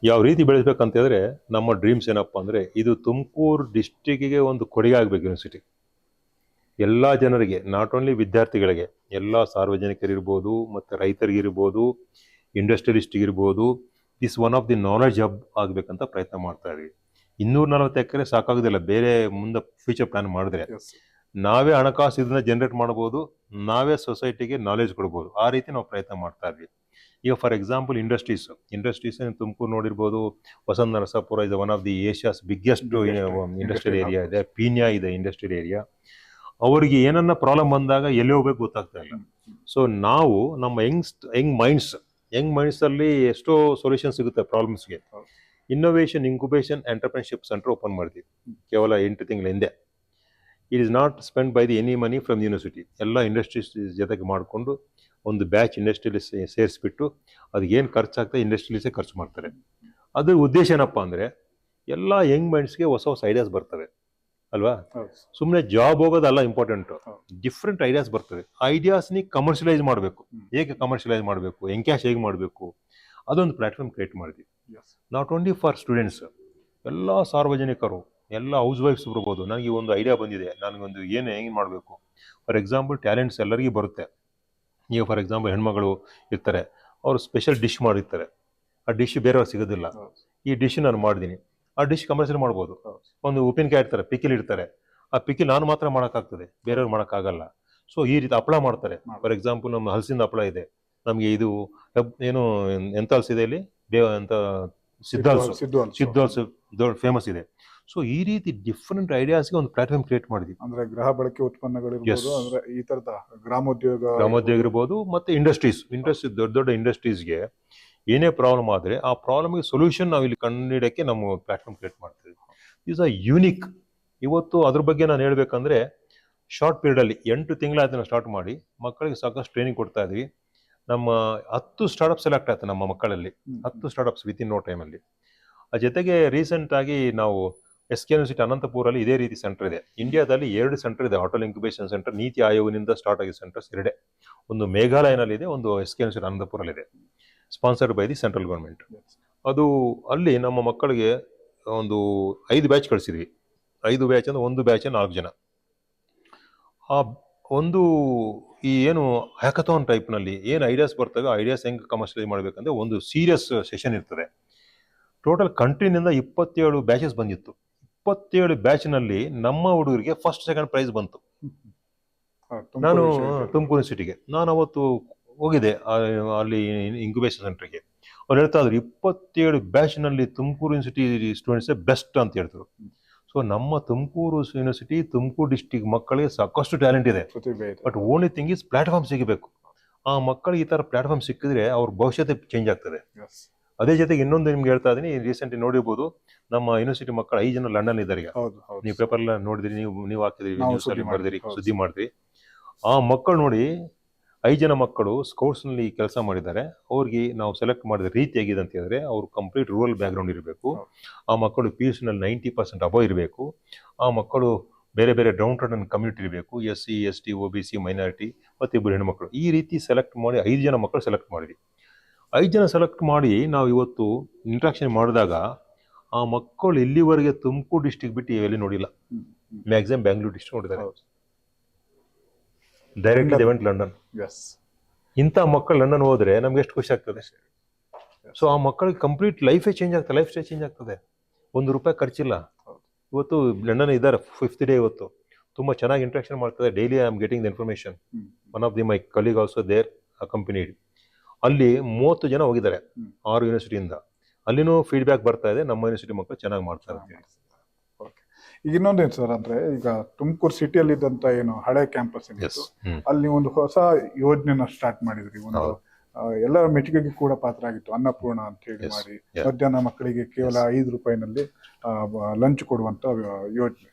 ಯಾವ ರೀತಿ ಬೆಳೆಸ್ಬೇಕಂತ ಹೇಳಿದ್ರೆ ನಮ್ಮ ಡ್ರೀಮ್ಸ್ ಏನಪ್ಪ ಅಂದರೆ ಇದು ತುಮಕೂರು ಡಿಸ್ಟಿಕ್ಕಿಗೆ ಒಂದು ಕೊಡುಗೆ ಆಗಬೇಕು ಯೂನಿವರ್ಸಿಟಿ. ಎಲ್ಲ ಜನರಿಗೆ, ನಾಟ್ ಓನ್ಲಿ ವಿದ್ಯಾರ್ಥಿಗಳಿಗೆ, ಎಲ್ಲ ಸಾರ್ವಜನಿಕರಿರ್ಬೋದು, ಮತ್ತು ರೈತರಿಗಿರ್ಬೋದು, ಇಂಡಸ್ಟ್ರಿಯಲಿಸ್ಟ್ಗಿರ್ಬೋದು, this one of the knowledge hub ಆಗಬೇಕಂತ ಪ್ರಯತ್ನ ಮಾಡ್ತಾ ಇದ್ದೀವಿ. 240 ಎಕರೆ ಸಾಕಾಗೋದಿಲ್ಲ, ಬೇರೆ ಮುಂದೆ ಫ್ಯೂಚರ್ ಪ್ಲಾನ್ ಮಾಡಿದ್ರೆ ನಾವೇ ಹಣಕಾಸು ಇದನ್ನ ಜನರೇಟ್ ಮಾಡ್ಬೋದು, ನಾವೇ ಸೊಸೈಟಿಗೆ ನಾಲೆಜ್ ಕೊಡ್ಬೋದು. ಆ ರೀತಿ ನಾವು ಪ್ರಯತ್ನ ಮಾಡ್ತಾ ಇದ್ವಿ. ಈಗ ಫಾರ್ ಎಕ್ಸಾಂಪಲ್ ಇಂಡಸ್ಟ್ರೀಸ್ ತುಮಕೂರು ನೋಡಿರ್ಬೋದು. Vasanta Narasapura is one of the Asia's biggest industrial area ಇದೆ. ಪೀಣ್ಯ ಇದೆ ಇಂಡಸ್ಟ್ರಿಯಲ್ ಏರಿಯಾ. ಅವರಿಗೆ ಏನನ್ನ ಪ್ರಾಬ್ಲಮ್ ಬಂದಾಗ ಎಲ್ಲಿ ಹೋಗ್ಬೇಕು ಗೊತ್ತಾಗ್ತಾ ಇಲ್ಲ. ಸೊ ನಾವು ನಮ್ಮ ಯಂಗ್ ಮೈಂಡ್ಸ್ ಅಲ್ಲಿ ಎಷ್ಟೋ ಸೊಲ್ಯೂಷನ್ ಸಿಗುತ್ತೆ ಪ್ರಾಬ್ಲಮ್ಸ್ಗೆ. Innovation incubation entrepreneurship centre open ಮಾಡಿದ್ವಿ ಕೇವಲ 8 ತಿಂಗಳ ಹಿಂದೆ. It is not spend by the any money from university. ಎಲ್ಲ ಇಂಡಸ್ಟ್ರೀಸ್ ಜೊತೆಗೆ ಮಾಡಿಕೊಂಡು ಒಂದು ಬ್ಯಾಚ್ ಇಂಡಸ್ಟ್ರಿಯಲ್ಲಿ ಸೇರಿಸ್ಬಿಟ್ಟು ಅದಕ್ಕೇನು ಖರ್ಚಾಗ್ತದೆ ಇಂಡಸ್ಟ್ರಿಯಲಿಸೇ ಖರ್ಚು ಮಾಡ್ತಾರೆ. ಅದ್ರ ಉದ್ದೇಶ ಏನಪ್ಪ ಅಂದರೆ ಎಲ್ಲ ಯಂಗ್ ಮೈಂಡ್ಸ್ಗೆ ಹೊಸ ಐಡಿಯಾಸ್ ಬರ್ತವೆ ಅಲ್ವಾ. ಸುಮ್ಮನೆ ಜಾಬ್ ಹೋಗೋದಲ್ಲ ಇಂಪಾರ್ಟೆಂಟು, ಡಿಫ್ರೆಂಟ್ ಐಡಿಯಾಸ್ ಬರ್ತವೆ. ಐಡಿಯಾಸ್ನಿ ಕಮರ್ಷಿಯಲೈಸ್ ಮಾಡಬೇಕು. ಹೇಗೆ ಕಮರ್ಷಿಯಲೈಸ್ ಮಾಡಬೇಕು, ಎಂಕ್ಯಾಶ್ ಹೇಗೆ ಮಾಡಬೇಕು, ಅದೊಂದು ಪ್ಲಾಟ್ಫಾರ್ಮ್ ಕ್ರಿಯೇಟ್ ಮಾಡಿದ್ವಿ. ನಾಟ್ ಓನ್ಲಿ ಫಾರ್ ಸ್ಟೂಡೆಂಟ್ಸ್, ಎಲ್ಲ ಸಾರ್ವಜನಿಕರು, ಎಲ್ಲ ಹೌಸ್ ವೈಫ್ಸ್ ಬರ್ಬೋದು. ನನಗೆ ಒಂದು ಐಡಿಯಾ ಬಂದಿದೆ, ನನಗೊಂದು ಹೆಂಗೆ ಮಾಡಬೇಕು. ಫಾರ್ ಎಕ್ಸಾಂಪಲ್ ಟ್ಯಾಲೆಂಟ್ಸ್ ಎಲ್ಲರಿಗೂ ಬರುತ್ತೆ. ಈಗ ಫಾರ್ ಎಕ್ಸಾಂಪಲ್ ಹೆಣ್ಮಗಳು ಇರ್ತಾರೆ, ಅವರು ಸ್ಪೆಷಲ್ ಡಿಶ್ ಮಾಡಿರ್ತಾರೆ. ಆ ಡಿಶ್ ಬೇರೆಯವ್ರು ಸಿಗೋದಿಲ್ಲ. ಈ ಡಿಶ್ ನಾನು ಮಾಡಿದ್ದೀನಿ, ಆ ಡಿಶ್ ಕಮರ್ಷಿಯಲ್ ಮಾಡ್ಬೋದು. ಒಂದು ಉಪ್ಪಿನಕಾಯಿ ಇರ್ತಾರೆ, ಪಿಕಿಲ್ ಇಡ್ತಾರೆ, ಆ ಪಿಕಿಲ್ ನಾನು ಮಾತ್ರ ಮಾಡೋಕ್ಕಾಗ್ತದೆ, ಬೇರೆಯವ್ರು ಮಾಡೋಕ್ಕಾಗಲ್ಲ. ಸೊ ಈ ರೀತಿ ಹಪ್ಪಳ ಮಾಡ್ತಾರೆ. ಫಾರ್ ಎಕ್ಸಾಂಪಲ್ ನಮ್ಮ ಹಲಸಿನ ಹಪ್ಪಳ ಇದೆ, ನಮಗೆ ಇದು ಏನು ಎಂತ ಹಲಸಿದೆ ಇಲ್ಲಿ ಎಂತ ಸಿದ್ಧಾಲ್ಸು ದೊಡ್ಡ ಫೇಮಸ್ ಇದೆ. ಸೊ ಈ ರೀತಿ ಡಿಫ್ರೆಂಟ್ ಐಡಿಯಾಸ್ಗೆ ಒಂದು ಪ್ಲಾಟ್ಫಾರ್ಮ್ ಕ್ರಿಯೇಟ್ ಮಾಡಿದ್ವಿ. ಅಂದ್ರೆ ಗೃಹ ಬಳಕೆ ಉತ್ಪನ್ನಗಳಿರ್ಬೋದು, ಅಂದ್ರೆ ಈ ತರದ ಗ್ರಾಮೋದ್ಯೋಗ ಇರ್ಬೋದು, ಮತ್ತೆ ಇಂಡಸ್ಟ್ರೀಸ್ ದೊಡ್ಡ ಇಂಡಸ್ಟ್ರೀಸ್ಗೆ ಏನೇ ಪ್ರಾಬ್ಲಮ್ ಆದರೆ ಆ ಪ್ರಾಬ್ಲಮ್ಗೆ ಸೊಲ್ಯೂಷನ್ ನಾವು ಇಲ್ಲಿ ಕಂಡುಹಿಡಿಯೋಕ್ಕೆ ನಮ್ಮ ಪ್ಲಾಟ್ಫಾರ್ಮ್ ಕ್ರಿಯೇಟ್ ಮಾಡ್ತೀವಿ. Is a unique. ಇವತ್ತು ಅದ್ರ ಬಗ್ಗೆ ನಾನು ಹೇಳ್ಬೇಕಂದ್ರೆ ಶಾರ್ಟ್ ಪೀರಿಯಡಲ್ಲಿ 8 ತಿಂಗಳಾಯ್ತು ನಾವು ಸ್ಟಾರ್ಟ್ ಮಾಡಿ, ಮಕ್ಕಳಿಗೆ ಸಾಕಷ್ಟು ಟ್ರೈನಿಂಗ್ ಕೊಡ್ತಾ ಇದ್ವಿ. ನಮ್ಮ 10 ಸ್ಟಾರ್ಟ್ಅಪ್ ಸೆಲೆಕ್ಟ್ ಆಯ್ತು ನಮ್ಮ ಮಕ್ಕಳಲ್ಲಿ, 10 ಸ್ಟಾರ್ಟ್ಅಪ್ಸ್ ವಿತಿನ್ ನೋ ಟೈಮಲ್ಲಿ. ಆ ಜೊತೆಗೆ ರೀಸೆಂಟ್ ಆಗಿ ನಾವು SK ಯೂನಿವರ್ಸಿಟಿ ಅನಂತಪುರಲ್ಲಿ ಇದೇ ರೀತಿ ಸೆಂಟರ್ ಇದೆ. ಇಂಡಿಯಾದಲ್ಲಿ 2 ಸೆಂಟರ್ ಇದೆ, ಹೋಟೆಲ್ ಇನ್ಕ್ಯುಬೇಷನ್ ಸೆಂಟರ್. ನೀತಿ ಆಯೋಗದಿಂದ ಸ್ಟಾರ್ಟ್ ಆಗಿದ್ದ ಸೆಂಟರ್ಸ್ 2. ಒಂದು ಮೇಘಾಲಯನಲ್ಲಿದೆ, ಒಂದು SK ಯೂನಿವರ್ಸಿಟಿ ಅನಂತಪುರಲ್ಲಿದೆ, sponsored by the central government. ಅದು ಅಲ್ಲಿ ನಮ್ಮ ಮಕ್ಕಳಿಗೆ ಒಂದು 5 ಬ್ಯಾಚ್ ಕಳಿಸಿದ್ವಿ. 5 ಬ್ಯಾಚ್ ಅಂದ್ರೆ ಒಂದು ಬ್ಯಾಚ್ 4 ಜನ. ಆ ಒಂದು ಈ ಏನು ಹ್ಯಾಕಥಾನ್ ಟೈಪ್ನಲ್ಲಿ ಏನು ಐಡಿಯಾಸ್ ಬರ್ತವೆ, ಆ ಐಡಿಯಾಸ್ ಹೆಂಗೆ ಕಮರ್ಷಿಯಲೈಸ್ ಮಾಡಬೇಕಂದ್ರೆ ಒಂದು ಸೀರಿಯಸ್ ಸೆಷನ್ ಇರ್ತದೆ. ಟೋಟಲ್ ಕಂಟ್ರಿನಿಂದ 27 ಬ್ಯಾಚಸ್ ಬಂದಿತ್ತು. 27 ಬ್ಯಾಚ್ನಲ್ಲಿ ನಮ್ಮ ಹುಡುಗರಿಗೆ ಫಸ್ಟ್ ಸೆಕೆಂಡ್ ಪ್ರೈಸ್ ಬಂತು. ನಾನು ತುಮಕೂರು ಸಿಟಿಗೆ ನಾನು ಅವತ್ತು ಹೋಗಿದ್ದೆ ಅಲ್ಲಿ ಇನ್ಕ್ಯುಬೇಷನ್ ಸೆಂಟರ್ಗೆ. ಅವ್ರು ಹೇಳ್ತಾ ಇದ್ರು 27 ಬ್ಯಾಚ್ನಲ್ಲಿ ತುಮಕೂರು ಯೂನಿವರ್ಸಿಟಿ ಸ್ಟೂಡೆಂಟ್ಸೇ ಬೆಸ್ಟ್ ಅಂತ ಹೇಳ್ತಾರೆ. ಸೊ ನಮ್ಮ ತುಮಕೂರು ಯೂನಿವರ್ಸಿಟಿ, ತುಮಕೂರು ಡಿಸ್ಟಿಕ್ ಮಕ್ಕಳಿಗೆ ಸಾಕಷ್ಟು ಟ್ಯಾಲೆಂಟ್ ಇದೆ. But only thing is platform ಸಿಗಬೇಕು. ಆ ಮಕ್ಕಳಿಗೆ ಈ ಥರ ಪ್ಲಾಟ್ಫಾರ್ಮ್ ಸಿಕ್ಕಿದ್ರೆ ಅವ್ರ ಭವಿಷ್ಯತೆ ಚೇಂಜ್ ಆಗ್ತದೆ. ಅದೇ ಜೊತೆಗೆ ಇನ್ನೊಂದು ನಿಮ್ಗೆ ಹೇಳ್ತಾ ಇದೀನಿ, ರೀಸೆಂಟ್ಲಿ ನೋಡಿರ್ಬೋದು, ನಮ್ಮ ಯೂನಿವರ್ಸಿಟಿ ಮಕ್ಕಳು 5 ಜನ ಲಂಡನ್ ಇದ್ದಾರೆ. ಈಗ ನೀವು ಪೇಪರ್ ಎಲ್ಲ ನೋಡಿದ್ರಿ, ನೀವು ಹಾಕಿದ್ರಿ, ನ್ಯೂಸ್ ಅಲ್ಲಿ ಮಾಡಿದ್ರಿ, ಸುದ್ದಿ ಮಾಡಿದ್ರಿ. ಆ ಮಕ್ಕಳು ನೋಡಿ, 5 ಜನ ಮಕ್ಕಳು ಸ್ಕೌಟ್ಸ್ ನಲ್ಲಿ ಕೆಲಸ ಮಾಡಿದ್ದಾರೆ. ಅವ್ರಿಗೆ ನಾವು ಸೆಲೆಕ್ಟ್ ಮಾಡಿದ ರೀತಿ ಹೇಗಿದೆ ಅಂತ ಹೇಳಿದ್ರೆ, ಅವ್ರು ಕಂಪ್ಲೀಟ್ ರೂರಲ್ ಬ್ಯಾಕ್ಗ್ರೌಂಡ್ ಇರಬೇಕು. ಆ ಮಕ್ಕಳು PUC ನಲ್ಲಿ 90% ಅಬವ್ ಇರಬೇಕು. ಆ ಮಕ್ಕಳು ಬೇರೆ ಬೇರೆ ಡೌನ್ ಟೌನ್ ಕಮ್ಯುನಿಟಿ ಇರಬೇಕು, SC ST OBC ಮೈನಾರಿಟಿ, ಮತ್ತೆ 2 ಹೆಣ್ಮಕ್ಳು. ಈ ರೀತಿ ಸೆಲೆಕ್ಟ್ ಮಾಡಿ 5 ಜನ ಮಕ್ಕಳು ಸೆಲೆಕ್ಟ್ ಮಾಡಿದ್ವಿ. 5 ಜನ ಸೆಲೆಕ್ಟ್ ಮಾಡಿ ನಾವು ಇವತ್ತು ಇಂಟ್ರಾಕ್ಷನ್ ಮಾಡಿದಾಗ ಆ ಮಕ್ಕಳು ಇಲ್ಲಿವರೆಗೆ ತುಮಕೂರು ಡಿಸ್ಟಿಕ್ ಬಿಟ್ಟು ಎಲ್ಲಿ ನೋಡಿಲ್ಲ. ಮ್ಯಾಕ್ಸಿಮಮ್ ಬ್ಯಾಂಗ್ಳೂರ್ ಡಿಸ್ಟಿಕ್ ನೋಡಿದ್ದಾರೆ. Directly they went London. ಇಂಥ ಮಕ್ಕಳು ಲಂಡನ್ ಹೋದ್ರೆ ನಮ್ಗೆ ಎಷ್ಟು ಖುಷಿ ಆಗ್ತದೆ. ಸೊ ಆ ಮಕ್ಕಳಿಗೆ ಕಂಪ್ಲೀಟ್ ಲೈಫೇ ಚೇಂಜ್ ಆಗ್ತದೆ, ಲೈಫ್ ಸ್ಟೈಲ್ ಚೇಂಜ್ ಆಗ್ತದೆ. ₹1 ಖರ್ಚಿಲ್ಲ. ಇವತ್ತು ಲಂಡನ್ ಇದ್ದಾರೆ, 5th ಡೇ ಇವತ್ತು. ತುಂಬಾ ಚೆನ್ನಾಗಿ ಇಂಟ್ರಾಕ್ಷನ್ ಮಾಡ್ತಾರೆ. Daily I am getting the information. One of the my colleague also there accompanied. ಅಲ್ಲಿ 30 ಜನ ಹೋಗಿದ್ದಾರೆ 6 ಯೂನಿವರ್ಸಿಟಿಯಿಂದ. ಅಲ್ಲಿನೂ ಫೀಡ್ಬ್ಯಾಕ್ ಬರ್ತಾ ಇದೆ, ನಮ್ಮ ಯೂನಿವರ್ಸಿಟಿ ಮಕ್ಕಳು ಚೆನ್ನಾಗಿ ಮಾಡ್ತಾರೆ. ಈಗ ಇನ್ನೊಂದೇನು ಸರ್ ಅಂದ್ರೆ, ಈಗ ತುಮಕೂರು ಸಿಟಿಯಲ್ಲಿ ಇದ್ದಂತ ಏನು ಹಳೆ ಕ್ಯಾಂಪಸ್ ಏನಿತ್ತು, ಅಲ್ಲಿ ಒಂದು ಹೊಸ ಯೋಜನೆನ ಸ್ಟಾರ್ಟ್ ಮಾಡಿದ್ರಿ. ಒಂದು ಎಲ್ಲರ ಮೆಚ್ಚುಗೆಗೆ ಕೂಡ ಪಾತ್ರ ಆಗಿತ್ತು, ಅನ್ನಪೂರ್ಣ ಅಂತ ಹೇಳಿ ಮಾಡಿ ಮಧ್ಯಾಹ್ನ ಮಕ್ಕಳಿಗೆ ಕೇವಲ ₹5 ಲಂಚ್ ಕೊಡುವಂತ ಯೋಜನೆ.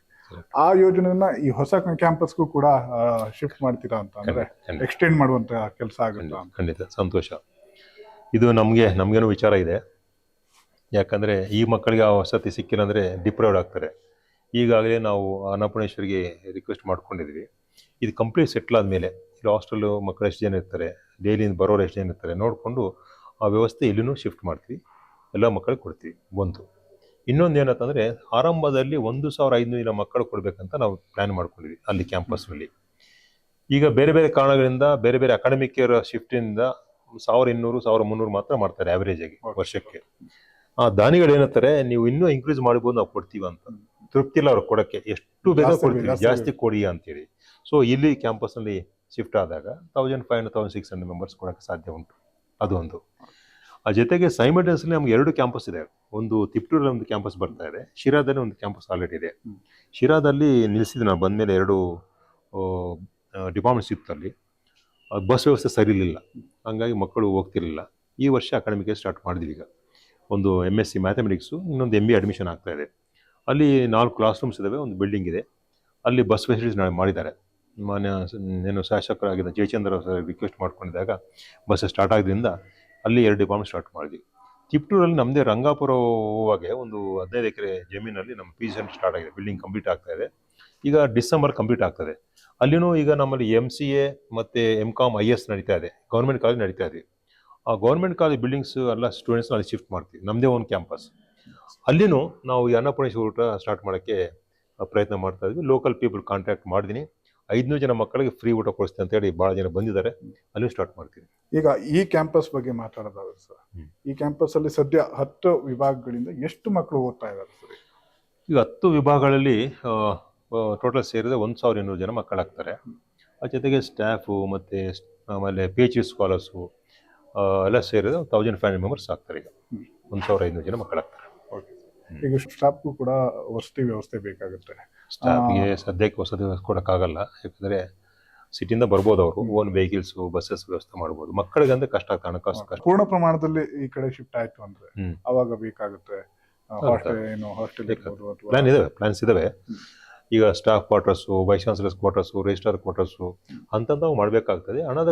ಆ ಯೋಜನೆಯನ್ನ ಈ ಹೊಸ ಕ್ಯಾಂಪಸ್ಗೂ ಕೂಡ ಶಿಫ್ಟ್ ಮಾಡ್ತೀರಾ ಅಂತ, ಅಂದ್ರೆ ಎಕ್ಸ್ಟೆಂಡ್ ಮಾಡುವಂತ ಕೆಲಸ ಆಗುತ್ತಾ ಅಂತ? ಖಂಡಿತ ಸಂತೋಷ. ಇದು ನಮಗೇನು ವಿಚಾರ ಇದೆ. ಯಾಕಂದರೆ ಈ ಮಕ್ಕಳಿಗೆ ಆ ವಸತಿ ಸಿಕ್ಕಿಲ್ಲ ಅಂದರೆ ಡಿಪ್ರೈವ್ಡ್ ಆಗ್ತಾರೆ. ಈಗಾಗಲೇ ನಾವು ಅನ್ನಪೂರ್ಣೇಶ್ವರಿಗೆ ರಿಕ್ವೆಸ್ಟ್ ಮಾಡ್ಕೊಂಡಿದ್ವಿ. ಇದು ಕಂಪ್ಲೀಟ್ ಸೆಟ್ಲ್ ಆದಮೇಲೆ ಇಲ್ಲಿ ಹಾಸ್ಟೆಲು ಮಕ್ಕಳು ಎಷ್ಟು ಜನ ಇರ್ತಾರೆ, ಡೈಲಿಯಿಂದ ಬರೋರು ಎಷ್ಟು ಜನ ಇರ್ತಾರೆ ನೋಡಿಕೊಂಡು ಆ ವ್ಯವಸ್ಥೆ ಇಲ್ಲಿನೂ ಶಿಫ್ಟ್ ಮಾಡ್ತೀವಿ, ಎಲ್ಲ ಮಕ್ಕಳಿಗೆ ಕೊಡ್ತೀವಿ. ಒಂದು ಇನ್ನೊಂದು ಏನಂತಂದರೆ, ಆರಂಭದಲ್ಲಿ 1500 ಮಕ್ಕಳು ಕೊಡಬೇಕಂತ ನಾವು ಪ್ಲ್ಯಾನ್ ಮಾಡ್ಕೊಂಡಿದ್ವಿ ಅಲ್ಲಿ ಕ್ಯಾಂಪಸ್ನಲ್ಲಿ. ಈಗ ಬೇರೆ ಬೇರೆ ಕಾರಣಗಳಿಂದ ಬೇರೆ ಬೇರೆ ಅಕಾಡೆಮಿಕ್ ಇಯರ್ ಶಿಫ್ಟಿಂದ 1200 1300 ಮಾತ್ರ ಮಾಡ್ತಾರೆ ಆವ್ರೇಜ್ ಆಗಿ ವರ್ಷಕ್ಕೆ. ಆ ದಾನಿಗಳು ಏನಂತಾರೆ, ನೀವು ಇನ್ನೂ ಇನ್ಕ್ರೀಸ್ ಮಾಡ್ಬೋದು, ನಾವು ಕೊಡ್ತೀವಿ ಅಂತ. ತೃಪ್ತಿ ಇಲ್ಲ ಅವ್ರು ಕೊಡೋಕ್ಕೆ, ಎಷ್ಟು ಬೇಗ ಕೊಡ್ತೀವಿ, ಜಾಸ್ತಿ ಕೊಡಿ ಅಂತೇಳಿ. ಸೊ ಇಲ್ಲಿ ಕ್ಯಾಂಪಸ್ನಲ್ಲಿ ಶಿಫ್ಟ್ ಆದಾಗ 1500 1600 ಮೆಂಬರ್ಸ್ ಕೊಡೋಕ್ಕೆ ಸಾಧ್ಯ ಉಂಟು. ಅದೊಂದು. ಆ ಜೊತೆಗೆ ಸೈಮಲ್ಟೇನಿಯಸ್ಲಿ ನಮ್ಗೆ 2 ಕ್ಯಾಂಪಸ್ ಇದೆ. ಒಂದು ತಿಪ್ಟೂರಲ್ಲಿ ಒಂದು ಕ್ಯಾಂಪಸ್ ಬರ್ತಾ ಇದೆ, ಶಿರಾದಲ್ಲಿ ಒಂದು ಕ್ಯಾಂಪಸ್ ಆಲ್ರೆಡಿ ಇದೆ. ಶಿರಾದಲ್ಲಿ ನಿಲ್ಲಿಸಿದ್ದು ನಾನು ಬಂದಮೇಲೆ 2 ಡಿಪಾರ್ಟ್ಮೆಂಟ್ಸ್ ಇತ್ತು ಅಲ್ಲಿ. ಬಸ್ ವ್ಯವಸ್ಥೆ ಸರಿ ಇರಲಿಲ್ಲ, ಹಂಗಾಗಿ ಮಕ್ಕಳು ಹೋಗ್ತಿರಲಿಲ್ಲ. ಈ ವರ್ಷ ಅಕಾಡೆಮಿಕ್ ಸ್ಟಾರ್ಟ್ ಮಾಡಿದ್ವಿ. ಈಗ ಒಂದು MSc ಮ್ಯಾಥಮೆಟಿಕ್ಸು, ಇನ್ನೊಂದು MBA ಅಡ್ಮಿಷನ್ ಆಗ್ತಾ ಇದೆ. ಅಲ್ಲಿ 4 ಕ್ಲಾಸ್ ರೂಮ್ಸ್ ಇದ್ದಾವೆ, ಒಂದು ಬಿಲ್ಡಿಂಗ್ ಇದೆ. ಅಲ್ಲಿ ಬಸ್ ಫೆಸಿಲಿಟೀಸ್ ಮಾಡಿದ್ದಾರೆ. ನಾನು ಶಾಸಕರಾಗಿದ್ದ ಜಯಚಂದ್ರ ಸರ್ ರಿಕ್ವೆಸ್ಟ್ ಮಾಡ್ಕೊಂಡಿದ್ದಾಗ ಬಸ್ ಸ್ಟಾರ್ಟ್ ಆಗಿದ್ದರಿಂದ ಅಲ್ಲಿ 2 ಡಿಪಾರ್ಟ್ಮೆಂಟ್ ಸ್ಟಾರ್ಟ್ ಮಾಡಿದ್ವಿ. ತಿಪ್ಟೂರಲ್ಲಿ ನಮ್ಮದೇ ರಂಗಾಪುರ ಹೋಗುವಾಗೆ ಒಂದು 15 ಎಕರೆ ಜಮೀನಲ್ಲಿ ನಮ್ಮ PG ಸೆಂಟರ್ ಸ್ಟಾರ್ಟ್ ಆಗಿದೆ. ಬಿಲ್ಡಿಂಗ್ ಕಂಪ್ಲೀಟ್ ಆಗ್ತಾ ಇದೆ. ಈಗ ಡಿಸೆಂಬರ್ ಕಂಪ್ಲೀಟ್ ಆಗ್ತದೆ. ಅಲ್ಲಿನೂ ಈಗ ನಮ್ಮಲ್ಲಿ MCA ಮತ್ತು MCom IS ನಡೀತಾ ಇದೆ, ಗೌರ್ಮೆಂಟ್ ಕಾಲೇಜ್ ನಡೀತಾ ಇದೆ. ಆ ಗೌರ್ಮೆಂಟ್ ಕಾಲೇಜ್ ಬಿಲ್ಡಿಂಗ್ಸ್ ಎಲ್ಲ ಸ್ಟೂಡೆಂಟ್ಸ್ನ ಅಲ್ಲಿ ಶಿಫ್ಟ್ ಮಾಡ್ತೀವಿ, ನಮ್ಮದೇ ಒಂದು ಕ್ಯಾಂಪಸ್. ಅಲ್ಲಿನೂ ನಾವು ಈ ಅನ್ನಪೂರ್ಣೇಶ್ವರಿ ಊಟ ಸ್ಟಾರ್ಟ್ ಮಾಡೋಕ್ಕೆ ಪ್ರಯತ್ನ ಮಾಡ್ತಾ ಇದ್ವಿ. ಲೋಕಲ್ ಪೀಪಲ್ ಕಾಂಟ್ಯಾಕ್ಟ್ ಮಾಡಿದ್ದೀನಿ. 500 ಜನ ಮಕ್ಕಳಿಗೆ ಫ್ರೀ ಊಟ ಕೊಡಿಸ್ತೀನಿ ಅಂತೇಳಿ ಭಾಳ ಜನ ಬಂದಿದ್ದಾರೆ. ಅಲ್ಲೂ ಸ್ಟಾರ್ಟ್ ಮಾಡ್ತೀವಿ. ಈಗ ಈ ಕ್ಯಾಂಪಸ್ ಬಗ್ಗೆ ಮಾತಾಡೋದಾದ್ರೆ ಸರ್, ಈ ಕ್ಯಾಂಪಸ್ ಅಲ್ಲಿ ಸದ್ಯ 10 ವಿಭಾಗಗಳಿಂದ ಎಷ್ಟು ಮಕ್ಕಳು ಓದ್ತಾ ಇದ್ದಾರೆ ಸರ್? ಈಗ 10 ವಿಭಾಗಗಳಲ್ಲಿ ಟೋಟಲ್ ಸೇರಿದ್ರೆ 1200 ಜನ ಮಕ್ಕಳಾಗ್ತಾರೆ. ಆ ಜೊತೆಗೆ ಸ್ಟಾಫು ಮತ್ತು ಆಮೇಲೆ PhD ಸ್ಕಾಲರ್ಸು ಎಲ್ಲ ಸೇರಿದ್ರೆ 1500 ಮೆಂಬರ್ಸ್ ಆಗ್ತಾರೆ. ಈಗ 1500 ಜನ ಮಕ್ಕಳಾಗ್ತಾರೆ. ಈಗ ಸ್ಟಾಫ್ಗೂ ಕೂಡ ವಸತಿ ವ್ಯವಸ್ಥೆ ಬೇಕಾಗುತ್ತೆ. ಸ್ಟಾಫ್ಗೆ ಸದ್ಯಕ್ಕೆ ವಸತಿ ವ್ಯವಸ್ಥೆ ಕೊಡೋಕ್ಕಾಗಲ್ಲ, ಯಾಕಂದರೆ ಸಿಟಿಯಿಂದ ಬರ್ಬೋದು, ಅವರು ಓನ್ ವೆಹಿಕಲ್ಸು ಬಸ್ಸಸ್ ವ್ಯವಸ್ಥೆ ಮಾಡ್ಬೋದು. ಮಕ್ಕಳಿಗೆ ಅಂದ್ರೆ ಕಷ್ಟ ಆಗ್ತದೆ, ಹಣಕಾಸು ಕಷ್ಟ. ಪೂರ್ಣ ಪ್ರಮಾಣದಲ್ಲಿ ಈ ಕಡೆ ಶಿಫ್ಟ್ ಆಯ್ತು ಅಂದ್ರೆ ಅವಾಗ ಬೇಕಾಗುತ್ತೆ ಪ್ಲಾನ್ಸ್ ಇದಾವೆ. ಈಗ staff quarters, vice chancellors quarters, registrar quarters ಅಂತಂದು ಮಾಡಬೇಕಾಗ್ತದೆ. ಹಣದ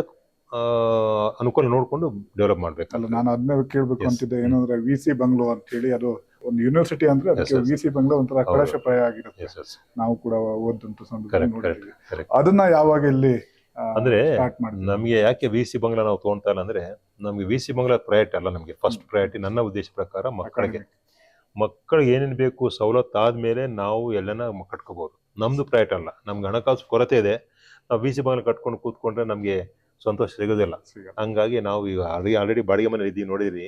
ಅನುಕೂಲ ನೋಡಿಕೊಂಡು ಡೆವಲಪ್ ಮಾಡಬೇಕಲ್ಲ. ನಾನು ಅದನ್ನೇ ಕೇಳಬೇಕು ಅಂತಿದ್ದೆ, ಏನಂದ್ರೆ VC ಬಂಗ್ಲೋ ಅಂತ ಹೇಳಿ, ಅದು ಒಂದು ಯೂನಿವರ್ಸಿಟಿ ಅಂದ್ರೆ ಅದಕ್ಕೆ VC ಬಂಗ್ಲೋ ಒಂಥರ ಕಳಶಪ್ರಾಯ ಆಗಿರುತ್ತೆ. ನಾವು ಕೂಡ ಓದಂತ ಸಂದರ್ಭ ಅದನ್ನ ಯಾವಾಗ ಇಲ್ಲಿ ಅಂದ್ರೆ ನಮಗೆ ಯಾಕೆ VC ಬಂಗ್ಲಾ ನಾವು ತಗೊಳ್ತಾ ಇಲ್ಲ ಅಂದ್ರೆ, ನಮ್ಗೆ VC ಬಂಗ್ಲಾ ಪ್ರಯಾರಿಟಿ ಅಲ್ಲ. ನಮಗೆ ಫಸ್ಟ್ ಪ್ರಯಾರಿಟಿ ನನ್ನ ಉದ್ದೇಶ ಪ್ರಕಾರ ಮಕ್ಕಳಿಗೆ ಏನೇನು ಬೇಕು ಸವಲತ್ತು ಆದ್ಮೇಲೆ ನಾವು ಎಲ್ಲನ ಕಟ್ಕೋಬಹುದು. ನಮ್ದು ಪ್ರಯಾರಿಟಿ ಅಲ್ಲ. ನಮ್ಗೆ ಹಣಕಾಸು ಕೊರತೆ ಇದೆ, ನಾವು VC ಬಂಗ್ಲಾ ಕಟ್ಕೊಂಡು ಕೂತ್ಕೊಂಡ್ರೆ ನಮ್ಗೆ ಸಂತೋಷ ಸಿಗೋದಿಲ್ಲ. ಹಂಗಾಗಿ ನಾವು ಈಗ ಆಲ್ರೆಡಿ ಬಾಡಿಗೆ ಮನೆ ಇದ್ದೀವಿ, ನೋಡಿದ್ರಿ.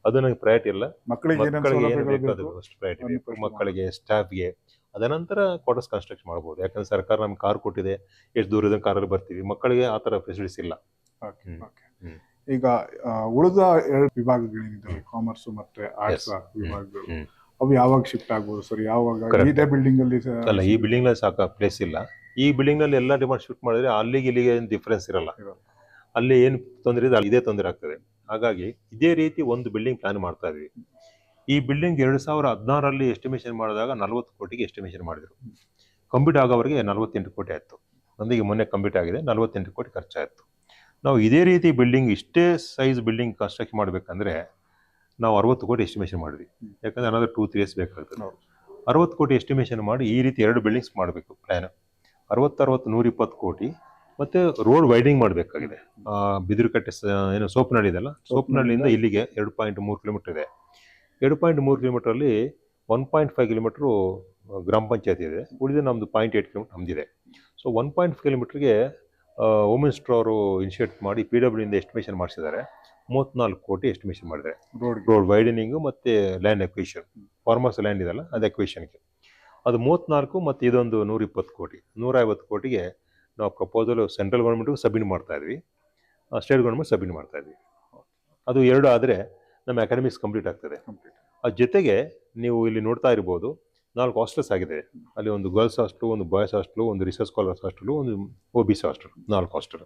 ಅದು ನನಗೆ ಪ್ರಯಾರಿಟಿ ಇಲ್ಲ. ಮಕ್ಕಳಿಗೆ ಏನು ಬೇಕು ಅದು ಫಸ್ಟ್ ಪ್ರಯಾರಿಟಿ ಬೇಕು. ಮಕ್ಕಳಿಗೆ, ಸ್ಟಾಫ್ಗೆ, ಅದ ನಂತರ ಕ್ವಾರ್ಟರ್ಸ್ ಕನ್ಸ್ಟ್ರಕ್ಷನ್ ಮಾಡ್ಬೋದು. ಯಾಕಂದ್ರೆ ಸರ್ಕಾರ ನಮ್ಗೆ ಕಾರ್ ಕೊಟ್ಟಿದೆ, ಎಷ್ಟು ದೂರದ ಕಾರಲ್ಲಿ ಬರ್ತೀವಿ. ಮಕ್ಕಳಿಗೆ ಆ ಥರ ಫೆಸಿಲಿಟೀಸ್ ಇಲ್ಲ. ಈಗ ಉಳಿದ 2 ವಿಭಾಗಗಳೇನಿದ್ದಾವೆ, ಕಾಮರ್ಸ್ ಮತ್ತೆ ಆರ್ಟ್ಸ್ ವಿಭಾಗಗಳು, ಅವು ಯಾವಾಗ ಶಿಫ್ಟ್ ಆಗ್ಬೋದು ಸರ್? ಯಾವಾಗ ಇದೇ ಬಿಲ್ಡಿಂಗ್ ಅಲ್ಲಿ? ಅಲ್ಲ, ಈ ಬಿಲ್ಡಿಂಗ್ ನಲ್ಲಿ ಸಾಕ ಪ್ಲೇಸ್ ಇಲ್ಲ. ಈ ಬಿಲ್ಡಿಂಗ್ ನಲ್ಲಿ ಎಲ್ಲ ಡಿಪಾರ್ಟ್ಮೆಂಟ್ ಶಿಫ್ಟ್ ಮಾಡಿದ್ರೆ ಅಲ್ಲಿಗೆ ಇಲ್ಲಿಗೆ ಏನು ಡಿಫ್ರೆನ್ಸ್ ಇರಲ್ಲ. ಅಲ್ಲಿ ಏನು ತೊಂದರೆ ಇದೆ ಅಲ್ಲಿ ಇದೇ ತೊಂದರೆ ಆಗ್ತದೆ. ಹಾಗಾಗಿ ಇದೇ ರೀತಿ ಒಂದು ಬಿಲ್ಡಿಂಗ್ ಪ್ಲಾನ್ ಮಾಡ್ತಾ ಇದ್ವಿ. ಈ ಬಿಲ್ಡಿಂಗ್ 2016ರಲ್ಲಿ ಎಸ್ಟಿಮೇಷನ್ ಮಾಡಿದಾಗ 40 ಕೋಟಿಗೆ ಎಸ್ಟಿಮೇಷನ್ ಮಾಡಿದ್ರು. ಕಂಪ್ಲೀಟ್ ಆಗೋವರೆಗೆ 48 ಕೋಟಿ ಆಯಿತು. ನಮಗೆ ಮೊನ್ನೆ ಕಂಪ್ಲೀಟ್ ಆಗಿದೆ, 48 ಕೋಟಿ ಖರ್ಚಾಯಿತು. ನಾವು ಇದೇ ರೀತಿ ಬಿಲ್ಡಿಂಗ್, ಇಷ್ಟೇ ಸೈಜ್ ಬಿಲ್ಡಿಂಗ್ ಕನ್ಸ್ಟ್ರಕ್ಟ್ ಮಾಡಬೇಕಂದ್ರೆ ನಾವು 60 ಕೋಟಿ ಎಸ್ಟಿಮೇಷನ್ ಮಾಡಿದ್ವಿ. ಯಾಕಂದರೆ ಅನದರ್ 2-3 years ಬೇಕಾಗ್ತದೆ. 60 ಕೋಟಿ ಎಸ್ಟಿಮೇಷನ್ ಮಾಡಿ ಈ ರೀತಿ 2 ಬಿಲ್ಡಿಂಗ್ಸ್ ಮಾಡಬೇಕು ಪ್ಲ್ಯಾನ್. 60 120 ಕೋಟಿ. ಮತ್ತು ರೋಡ್ ವೈಡಿಂಗ್ ಮಾಡಬೇಕಾಗಿದೆ. ಬಿದಿರುಕಟ್ಟೆ ಏನು ಸೋಪನಹಳ್ಳಿ ಇದೆಲ್ಲ, ಸೋಪನಹಳ್ಳಿಯಿಂದ ಇಲ್ಲಿಗೆ 2.3 ಕಿಲೋಮೀಟರ್ ಇದೆ. 2.3 ಕಿಲೋಮೀಟ್ರಲ್ಲಿ 1.5 ಕಿಲೋಮೀಟ್ರು ಗ್ರಾಮ ಪಂಚಾಯತಿ ಇದೆ, ಉಳಿದ ನಮ್ಮದು 0.8 ಕಿಲೋಮೀಟರ್ ನಮ್ಮದಿದೆ. ಸೊ 1.5 ಕಿಲೋಮೀಟ್ರಿಗೆ ಹೋಮ್ ಮಿನಿಸ್ಟರ್ ಅವರು ಇನಿಷಿಯೇಟ್ ಮಾಡಿ PWD ಎಸ್ಟಿಮೇಷನ್ ಮಾಡಿಸಿದ್ದಾರೆ. 34 ಕೋಟಿ ಎಸ್ಟಿಮೇಷನ್ ಮಾಡಿದ್ದಾರೆ ರೋಡ್ ವೈಡನಿಂಗು ಮತ್ತು ಲ್ಯಾಂಡ್ ಎಕ್ವಿಷನ್. ಫಾರ್ಮರ್ಸ್ ಲ್ಯಾಂಡ್ ಇದೆಲ್ಲ, ಅದು ಎಕ್ವಿಷನ್ಗೆ ಅದು 34. ಮತ್ತು ಇದೊಂದು 120 ಕೋಟಿ, 150 ಕೋಟಿಗೆ ನಾವು ಪ್ರಪೋಸಲ್ ಸೆಂಟ್ರಲ್ ಗೌರ್ಮೆಂಟ್ಗೂ ಸಬ್ಮಿಟ್ ಮಾಡ್ತಾ ಇದ್ವಿ, ಸ್ಟೇಟ್ ಗೌರ್ಮೆಂಟ್ ಸಬ್ಮಿಟ್ ಮಾಡ್ತಾ ಇದ್ವಿ. ಅದು 2 ಆದರೆ ನಮ್ಮ ಅಕಾಡೆಮಿಕ್ಸ್ ಕಂಪ್ಲೀಟ್ ಆಗ್ತದೆ. ಅದ್ರ ಜೊತೆಗೆ ನೀವು ಇಲ್ಲಿ ನೋಡ್ತಾ ಇರ್ಬೋದು, 4 ಹಾಸ್ಟೆಲ್ಸ್ ಆಗಿದೆ. ಅಲ್ಲಿ ಒಂದು ಗರ್ಲ್ಸ್ ಹಾಸ್ಟೆಲು, ಒಂದು ಬಾಯ್ಸ್ ಹಾಸ್ಟೆಲು, ಒಂದು ರಿಸರ್ಚ್ ಸ್ಕಾಲರ್ಸ್ ಹಾಸ್ಟೆಲು, ಒಂದು OBC ಹಾಸ್ಟೆಲ್, 4 ಹಾಸ್ಟೆಲ್.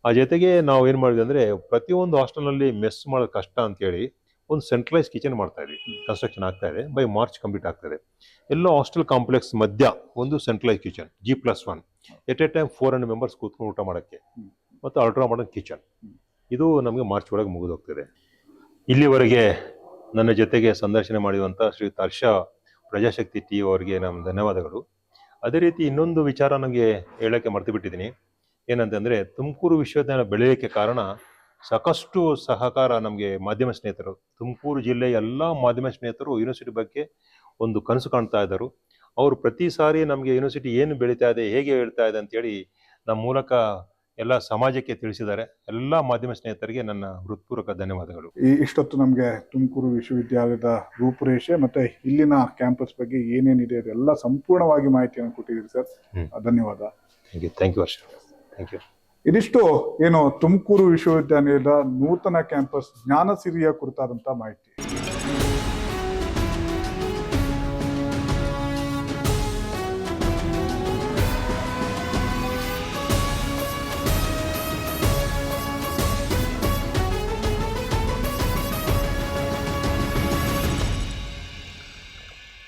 ಆ ಜೊತೆಗೆ ನಾವು ಏನು ಮಾಡಿದ್ವಿ ಅಂದರೆ, ಪ್ರತಿಯೊಂದು ಹಾಸ್ಟೆಲ್ನಲ್ಲಿ ಮೆಸ್ ಮಾಡೋದು ಕಷ್ಟ ಅಂತೇಳಿ ಒಂದು ಸೆಂಟ್ರಲೈಸ್ ಕಿಚನ್ ಮಾಡ್ತಾ ಇದ್ವಿ. ಕನ್ಸ್ಟ್ರಕ್ಷನ್ ಆಗ್ತಾ ಇದೆ, ಬೈ ಮಾರ್ಚ್ ಕಂಪ್ಲೀಟ್ ಆಗ್ತದೆ. ಎಲ್ಲ ಹಾಸ್ಟೆಲ್ ಕಾಂಪ್ಲೆಕ್ಸ್ ಮಧ್ಯ ಒಂದು centralise kitchen G+1 at a time 400 members ಕೂತ್ಕೊಂಡು ಊಟ ಮಾಡೋಕ್ಕೆ, ಮತ್ತು ಅಲ್ಟ್ರಾ ಮಾಡರ್ನ್ ಕಿಚನ್. ಇದು ನಮಗೆ ಮಾರ್ಚ್ ಒಳಗೆ ಮುಗಿದೋಗ್ತದೆ. ಇಲ್ಲಿವರೆಗೆ ನನ್ನ ಜೊತೆಗೆ ಸಂದರ್ಶನ ಮಾಡಿರುವಂಥ ಶ್ರೀ ಹರ್ಷ ಪ್ರಜಾಶಕ್ತಿ ಟಿ ಅವರಿಗೆ ನಮ್ಮ ಧನ್ಯವಾದಗಳು. ಅದೇ ರೀತಿ ಇನ್ನೊಂದು ವಿಚಾರ ನನಗೆ ಹೇಳೋಕ್ಕೆ ಮರ್ತು ಬಿಟ್ಟಿದ್ದೀನಿ. ಏನಂತಂದರೆ, ತುಮಕೂರು ವಿಶ್ವವಿದ್ಯಾಲಯ ಬೆಳೆಯೋಕ್ಕೆ ಕಾರಣ ಸಾಕಷ್ಟು ಸಹಕಾರ ನಮಗೆ ಮಾಧ್ಯಮ ಸ್ನೇಹಿತರು. ತುಮಕೂರು ಜಿಲ್ಲೆಯ ಎಲ್ಲ ಮಾಧ್ಯಮ ಸ್ನೇಹಿತರು ಯೂನಿವರ್ಸಿಟಿ ಬಗ್ಗೆ ಒಂದು ಕನಸು ಕಾಣ್ತಾ ಇದ್ದರು. ಅವರು ಪ್ರತಿ ಸಾರಿ ನಮಗೆ ಯೂನಿವರ್ಸಿಟಿ ಏನು ಬೆಳೀತಾ ಇದೆ, ಹೇಗೆ ಹೇಳ್ತಾ ಇದೆ ಅಂತೇಳಿ ನಮ್ಮ ಮೂಲಕ ಎಲ್ಲ ಸಮಾಜಕ್ಕೆ ತಿಳಿಸಿದ್ದಾರೆ. ಎಲ್ಲ ಮಾಧ್ಯಮ ಸ್ನೇಹಿತರಿಗೆ ನನ್ನ ಹೃತ್ಪೂರ್ವಕ ಧನ್ಯವಾದಗಳು. ಇಷ್ಟೊತ್ತು ನಮಗೆ ತುಮಕೂರು ವಿಶ್ವವಿದ್ಯಾಲಯದ ರೂಪುರೇಷೆ ಮತ್ತೆ ಇಲ್ಲಿನ ಕ್ಯಾಂಪಸ್ ಬಗ್ಗೆ ಏನೇನಿದೆ ಅದೆಲ್ಲ ಸಂಪೂರ್ಣವಾಗಿ ಮಾಹಿತಿಯನ್ನು ಕೊಟ್ಟಿದ್ದೀರಿ ಸರ್. ಧನ್ಯವಾದ. Thank you Harsha. Thank you. ಇದಿಷ್ಟು ಏನು ತುಮಕೂರು ವಿಶ್ವವಿದ್ಯಾಲಯದ ನೂತನ ಕ್ಯಾಂಪಸ್ ಜ್ಞಾನಸಿರಿಯ ಕುರಿತಾದಂತಹ ಮಾಹಿತಿ.